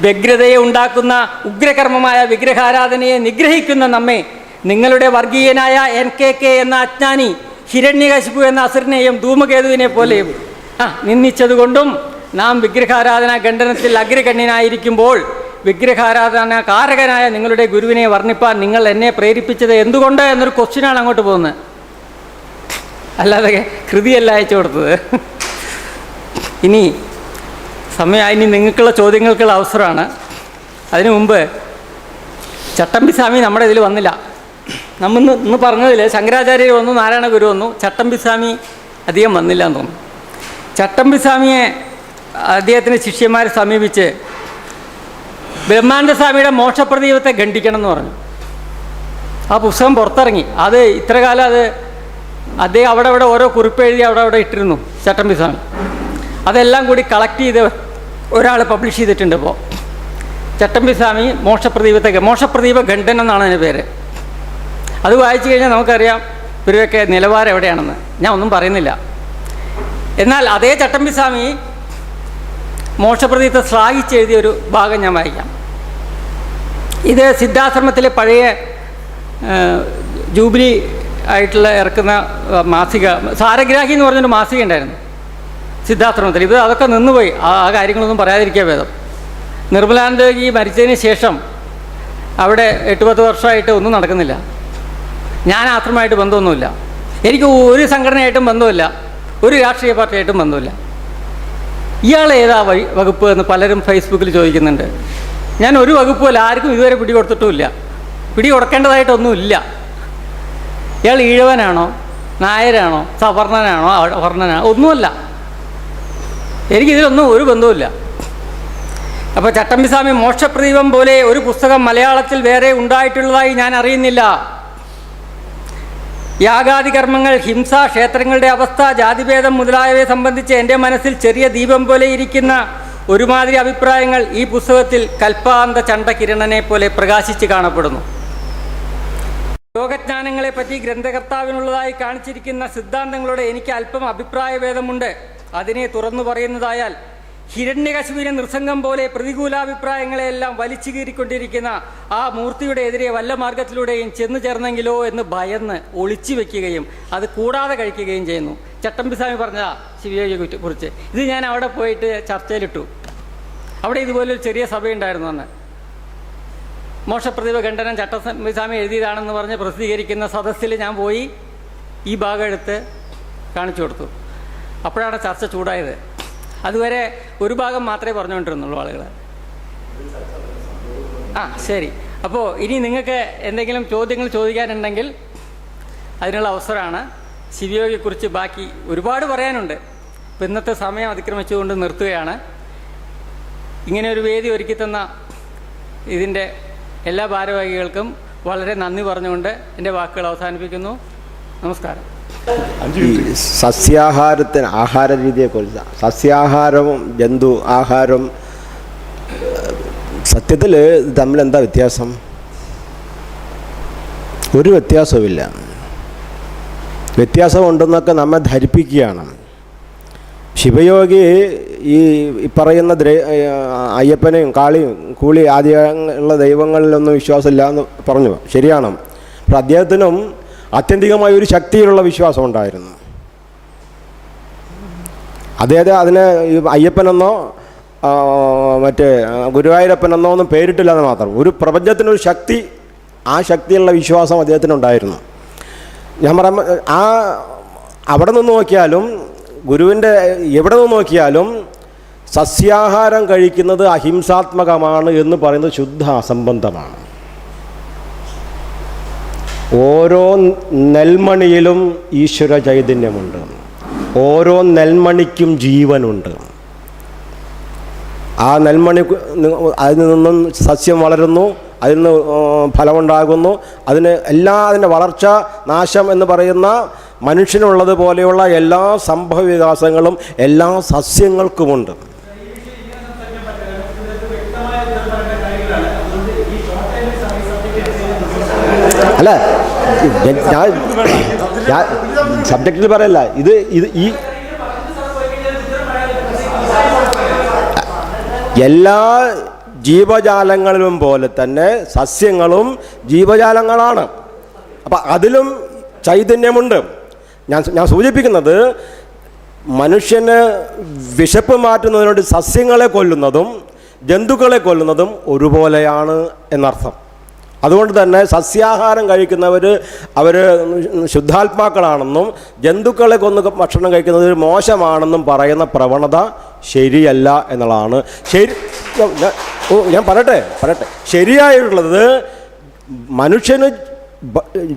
വ്യഗ്രതയെ ഉണ്ടാക്കുന്ന ഉഗ്രകർമ്മമായ വിഗ്രഹാരാധനയെ നിഗ്രഹിക്കുന്ന നമ്മെ നിങ്ങളുടെ വർഗീയനായ NKK എന്ന അജ്ഞാനി ഹിരണ്യകശിപു എന്ന അസുരനെയും ധൂമകേതുവിനെ പോലെയും നിന്ദിച്ചതുകൊണ്ടും നാം വിഗ്രഹാരാധന ഖണ്ഡനത്തിൽ അഗ്രഗണ്യനായിരിക്കുമ്പോൾ വിഗ്രഹാരാധന കാരകനായ നിങ്ങളുടെ ഗുരുവിനെ വർണ്ണിപ്പാൻ നിങ്ങൾ എന്നെ പ്രേരിപ്പിച്ചത് എന്തുകൊണ്ട് എന്നൊരു ക്വസ്റ്റ്യനാണ് അങ്ങോട്ട് പോകുന്നത്. അല്ലാതെ കൃതിയല്ല അയച്ചു കൊടുത്തത്. ഇനി സമയമായി, ഇനി നിങ്ങൾക്കുള്ള ചോദ്യങ്ങൾക്കുള്ള അവസരമാണ്. അതിനു മുമ്പ് ചട്ടമ്പി സ്വാമി നമ്മുടെ ഇതിൽ വന്നില്ല. ഇന്ന് പറഞ്ഞതിൽ ശങ്കരാചാര്യർ വന്നു, നാരായണ ഗുരു വന്നു, ചട്ടമ്പി സ്വാമി അധികം വന്നില്ല എന്ന് തോന്നുന്നു. ചട്ടമ്പി സ്വാമിയെ അദ്ദേഹത്തിൻ്റെ ശിഷ്യന്മാരെ സമീപിച്ച് ബ്രഹ്മാനന്ദ സ്വാമിയുടെ മോക്ഷപ്രദീപത്തെ ഖണ്ഡിക്കണം എന്ന് പറഞ്ഞു. ആ പുസ്തകം പുറത്തിറങ്ങി. അത് ഇത്ര കാലം അദ്ദേഹം അവിടെ ഓരോ കുറിപ്പ് എഴുതി അവിടെ ഇട്ടിരുന്നു ചട്ടമ്പി സ്വാമി. അതെല്ലാം കൂടി കളക്ട് ചെയ്ത് ഒരാൾ പബ്ലിഷ് ചെയ്തിട്ടുണ്ട്. ഇപ്പോൾ ചട്ടമ്പി സ്വാമി മോക്ഷപ്രദീപ ഖണ്ഡനം എന്നാണ് അതിൻ്റെ പേര്. അത് വായിച്ചു കഴിഞ്ഞാൽ നമുക്കറിയാം ഇവരൊക്കെ നിലവാരം എവിടെയാണെന്ന്. ഞാൻ ഒന്നും പറയുന്നില്ല. എന്നാൽ അതേ ചട്ടമ്പി സ്വാമി മോക്ഷപ്രദീപത്തെ ശ്ലാഘിച്ചെഴുതിയൊരു ഭാഗം ഞാൻ വായിക്കാം. ഇത് സിദ്ധാശ്രമത്തിലെ പഴയ ജൂബിലി ആയിട്ടുള്ള ഇറക്കുന്ന മാസിക, സാരഗ്രാഹി എന്ന് പറഞ്ഞൊരു മാസിക ഉണ്ടായിരുന്നു സിദ്ധാശ്രമത്തിൽ. ഇത് അതൊക്കെ നിന്നുപോയി. ആ കാര്യങ്ങളൊന്നും പറയാതിരിക്കുക ഭേദം. നിർമ്മലാനന്ദജി മരിച്ചതിന് ശേഷം അവിടെ 8-10 വർഷമായിട്ട് ഒന്നും നടക്കുന്നില്ല. ഞാൻ ആശ്രമമായിട്ട് ബന്ധമൊന്നുമില്ല. എനിക്ക് ഒരു സംഘടനയായിട്ടും ബന്ധമില്ല, ഒരു രാഷ്ട്രീയ പാർട്ടിയായിട്ടും ബന്ധമില്ല. ഇയാൾ ഏതാ വകുപ്പ് എന്ന് പലരും ഫേസ്ബുക്കിൽ ചോദിക്കുന്നുണ്ട്. ഞാൻ ഒരു വകുപ്പുമല്ല, ആർക്കും ഇതുവരെ പിടി കൊടുത്തിട്ടുമില്ല, പിടി കൊടുക്കേണ്ടതായിട്ടൊന്നുമില്ല. ഇയാൾ ഈഴവനാണോ, നായരാണോ, സവർണനാണോ, അവർണനാണോ, ഒന്നുമല്ല. എനിക്കിതിലൊന്നും ഒരു ബന്ധവുമില്ല. അപ്പോൾ ചട്ടമ്പി സ്വാമി മോക്ഷപ്രദീപം പോലെ ഒരു പുസ്തകം മലയാളത്തിൽ വേറെ ഉണ്ടായിട്ടുള്ളതായി ഞാൻ അറിയുന്നില്ല. യാഗാദി കർമ്മങ്ങൾ, ഹിംസ, ക്ഷേത്രങ്ങളുടെ അവസ്ഥ, ജാതിഭേദം മുതലായവയെ സംബന്ധിച്ച് എൻ്റെ മനസ്സിൽ ചെറിയ ദീപം പോലെ ഇരിക്കുന്ന ഒരുമാതിരി അഭിപ്രായങ്ങൾ ഈ പുസ്തകത്തിൽ കൽപ്പാന്ത ചണ്ടകിരണനെ പോലെ പ്രകാശിച്ച് കാണപ്പെടുന്നു. യോഗജ്ഞാനങ്ങളെപ്പറ്റി ഗ്രന്ഥകർത്താവിനുള്ളതായി കാണിച്ചിരിക്കുന്ന സിദ്ധാന്തങ്ങളോട് എനിക്ക് അല്പം അഭിപ്രായഭേദമുണ്ട്. അതിനെ തുറന്നു പറയുന്നതായാൽ ഹിരണ്യകശിപിനെ നൃസംഗം പോലെ പ്രതികൂലാഭിപ്രായങ്ങളെല്ലാം വലിച്ചു കീറിക്കൊണ്ടിരിക്കുന്ന ആ മൂർത്തിയുടെ എതിരെ വല്ല മാർഗത്തിലൂടെയും ചെന്നു ചേർന്നെങ്കിലോ എന്ന് ഭയന്ന് ഒളിച്ചു വെക്കുകയും അത് കൂടാതെ കഴിക്കുകയും ചെയ്യുന്നു. ചട്ടമ്പിസ്വാമി പറഞ്ഞ ശിവയോഗിയെ കുറിച്ച് ഇത് ഞാൻ അവിടെ പോയിട്ട് ചർച്ചയിലിട്ടു. അവിടെ ഇതുപോലൊരു ചെറിയ സഭയുണ്ടായിരുന്നു. അന്ന് മോക്ഷപ്രതിഭ ഖണ്ഡനം ചട്ടമ്പിസ്വാമി എഴുതിയതാണെന്ന് പറഞ്ഞ് പ്രസിദ്ധീകരിക്കുന്ന സദസ്സിൽ ഞാൻ പോയി ഈ ഭാഗം എടുത്ത് കാണിച്ചു കൊടുത്തു. അപ്പോഴാണ് ചർച്ച ചൂടായത്. അതുവരെ ഒരു ഭാഗം മാത്രമേ പറഞ്ഞുകൊണ്ടിരുന്നുള്ളൂ ആളുകൾ. ശരി. അപ്പോൾ ഇനി നിങ്ങൾക്ക് എന്തെങ്കിലും ചോദ്യങ്ങൾ ചോദിക്കാനുണ്ടെങ്കിൽ അതിനുള്ള അവസരമാണ്. ശിവയോഗിയെക്കുറിച്ച് ബാക്കി ഒരുപാട് പറയാനുണ്ട്. ഇപ്പം ഇന്നത്തെ സമയം അതിക്രമിച്ചുകൊണ്ട് നിർത്തുകയാണ്. ഇങ്ങനെ ഒരു വേദി ഒരുക്കി തന്ന ഇതിൻ്റെ എല്ലാ ഭാരവാഹികൾക്കും വളരെ നന്ദി പറഞ്ഞുകൊണ്ട് എൻ്റെ വാക്കുകൾ അവസാനിപ്പിക്കുന്നു. നമസ്കാരം. സസ്യാഹാരത്തിന് ആഹാര രീതിയെക്കുറിച്ച്, സസ്യാഹാരവും ജന്തു ആഹാരം സത്യത്തിൽ തമ്മിൽ എന്താ വ്യത്യാസം? ഒരു വ്യത്യാസവുമില്ല. വ്യത്യാസമുണ്ടെന്നൊക്കെ നമ്മെ ധരിപ്പിക്കുകയാണ്. ശിവയോഗി ഈ പറയുന്ന അയ്യപ്പനെയും കാളിയും കൂളി ആദ്യമുള്ള ദൈവങ്ങളിലൊന്നും വിശ്വാസമില്ല എന്ന് പറഞ്ഞു. ശരിയാണ്. അപ്പോൾ അദ്ദേഹത്തിനും ആത്യന്തികമായ ഒരു ശക്തിയിലുള്ള വിശ്വാസം ഉണ്ടായിരുന്നു. അദ്ദേഹത്തെ അതിന് അയ്യപ്പനെന്നോ മറ്റേ ഗുരുവായൂരപ്പനെന്നോ ഒന്നും പേരിട്ടില്ലെന്ന് മാത്രം. ഒരു പ്രപഞ്ചത്തിനൊരു ശക്തി, ആ ശക്തിയുള്ള വിശ്വാസം അദ്ദേഹത്തിനുണ്ടായിരുന്നു. ഞാൻ പറയുമ്പോൾ അവിടെ നിന്ന് നോക്കിയാലും ഗുരുവിൻ്റെ എവിടെ നിന്ന് നോക്കിയാലും സസ്യാഹാരം കഴിക്കുന്നത് അഹിംസാത്മകമാണ് എന്ന് പറയുന്നത് ശുദ്ധ അസംബന്ധമാണ്. ഓരോ നെൽമണിയിലും ഈശ്വര ചൈതന്യമുണ്ട്. ഓരോ നെൽമണിക്കും ജീവനുണ്ട്. ആ നെൽമണി അതിൽ നിന്നും സസ്യം വളരുന്നു, അതിൽ നിന്ന് ഫലമുണ്ടാകുന്നു. അതിൻ്റെ വളർച്ച, നാശം എന്ന് പറയുന്ന മനുഷ്യനുള്ളതുപോലെയുള്ള എല്ലാ സംഭവവികാസങ്ങളും എല്ലാ സസ്യങ്ങൾക്കുമുണ്ട്. അല്ല, ഞാൻ സബ്ജക്റ്റിൽ പറയല്ല. ഇത് ഈ എല്ലാ ജീവജാലങ്ങളിലും പോലെ തന്നെ സസ്യങ്ങളും ജീവജാലങ്ങളാണ്. അപ്പം അതിലും ചൈതന്യമുണ്ട്. ഞാൻ സൂചിപ്പിക്കുന്നത് മനുഷ്യന് വിശപ്പ് മാറ്റുന്നതിനോട് സസ്യങ്ങളെ കൊല്ലുന്നതും ജന്തുക്കളെ കൊല്ലുന്നതും ഒരുപോലെയാണ് എന്നർത്ഥം. അതുകൊണ്ട് തന്നെ സസ്യാഹാരം കഴിക്കുന്നവർ അവർ ശുദ്ധാത്മാക്കളാണെന്നും ജന്തുക്കളെ കൊന്ന് ഭക്ഷണം കഴിക്കുന്നത് മോശമാണെന്നും പറയുന്ന പ്രവണത ശരിയല്ല എന്നുള്ളതാണ്. ഞാൻ പറയട്ടെ. ശരിയായിട്ടുള്ളത് മനുഷ്യന്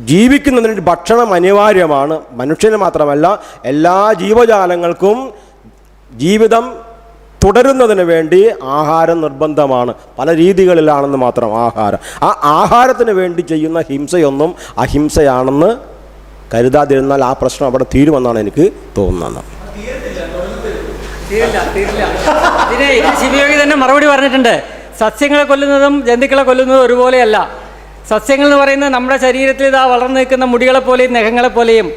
ജീവിക്കുന്നതിന് ഭക്ഷണം അനിവാര്യമാണ്. മനുഷ്യന് മാത്രമല്ല, എല്ലാ ജീവജാലങ്ങൾക്കും ജീവിതം തുടരുന്നതിന് വേണ്ടി ആഹാരം നിർബന്ധമാണ്. പല രീതികളിലാണെന്ന് മാത്രം ആഹാരം. ആ ആഹാരത്തിന് വേണ്ടി ചെയ്യുന്ന ഹിംസയൊന്നും അഹിംസയാണെന്ന് കരുതാതിരുന്നാൽ ആ പ്രശ്നം അവിടെ തീരുമെന്നാണ് എനിക്ക് തോന്നുന്നത്. ശിവയോഗി തന്നെ മറുപടി പറഞ്ഞിട്ടുണ്ട്. സസ്യങ്ങളെ കൊല്ലുന്നതും ജന്തുക്കളെ കൊല്ലുന്നതും ഒരുപോലെയല്ല. സസ്യങ്ങൾ എന്ന് പറയുന്നത് നമ്മുടെ ശരീരത്തിൽ ഇതാ വളർന്നു നിൽക്കുന്ന മുടികളെപ്പോലെയും നഖങ്ങളെപ്പോലെയും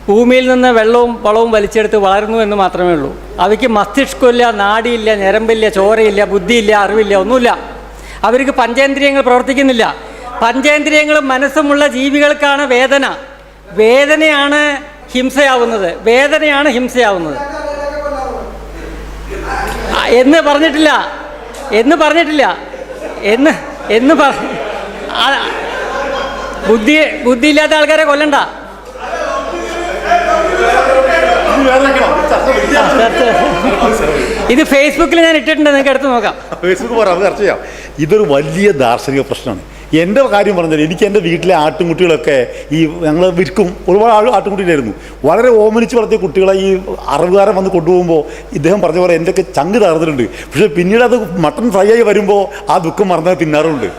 ഭൂമിയിൽ നിന്ന് വെള്ളവും വളവും വലിച്ചെടുത്ത് വളരുന്നു എന്ന് മാത്രമേ ഉള്ളൂ. അവയ്ക്ക് മസ്തിഷ്കമില്ല, നാഡിയില്ല, ഞരമ്പില്ല, ചോരയില്ല, ബുദ്ധിയില്ല, അറിവില്ല, ഒന്നുമില്ല. അവർക്ക് പഞ്ചേന്ദ്രിയങ്ങൾ പ്രവർത്തിക്കുന്നില്ല. പഞ്ചേന്ദ്രിയങ്ങളും മനസ്സുമുള്ള ജീവികൾക്കാണ് വേദനയാണ് ഹിംസയാവുന്നത്. എന്ന് പറഞ്ഞിട്ടില്ല. ബുദ്ധിയില്ലാത്ത ആൾക്കാരെ കൊല്ലണ്ട. ഇത് ഫേസ്ബുക്കിൽ ഞാൻ ഇട്ടിട്ടുണ്ട്, നിങ്ങൾക്ക് എടുത്ത് നോക്കാം. ഫേസ്ബുക്ക് പറയാം, ചർച്ച ചെയ്യാം. ഇതൊരു വലിയ ദാർശനിക പ്രശ്നമാണ്. എൻ്റെ കാര്യം പറഞ്ഞാൽ എനിക്ക് എൻ്റെ വീട്ടിലെ ആട്ടുംകുട്ടികളൊക്കെ ഞങ്ങൾ വിൽക്കും. ഒരുപാട് ആട്ടുംകുട്ടിയിലായിരുന്നു. വളരെ ഓമനിച്ച് വളർത്തിയ കുട്ടികളെ ഈ അറവുകാരൻ വന്ന് കൊണ്ടുപോകുമ്പോൾ ഇദ്ദേഹം പറഞ്ഞ പോലെ എൻ്റെയൊക്കെ ചങ്ക് തകർന്നിട്ടുണ്ട്. പക്ഷേ പിന്നീട് അത് മട്ടൺ ഫ്രൈ ആയി വരുമ്പോൾ ആ ദുഃഖം മറന്നാൽ തിന്നാറുണ്ട്.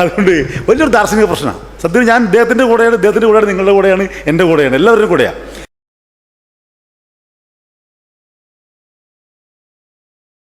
അതുകൊണ്ട് വലിയൊരു ദാർശനിക പ്രശ്നമാണ്. സത്യം ഞാൻ ഇദ്ദേഹത്തിൻ്റെ കൂടെയാണ്, നിങ്ങളുടെ കൂടെയാണ്, എൻ്റെ കൂടെയാണ്, എല്ലാവരുടെയും കൂടെയാണ്.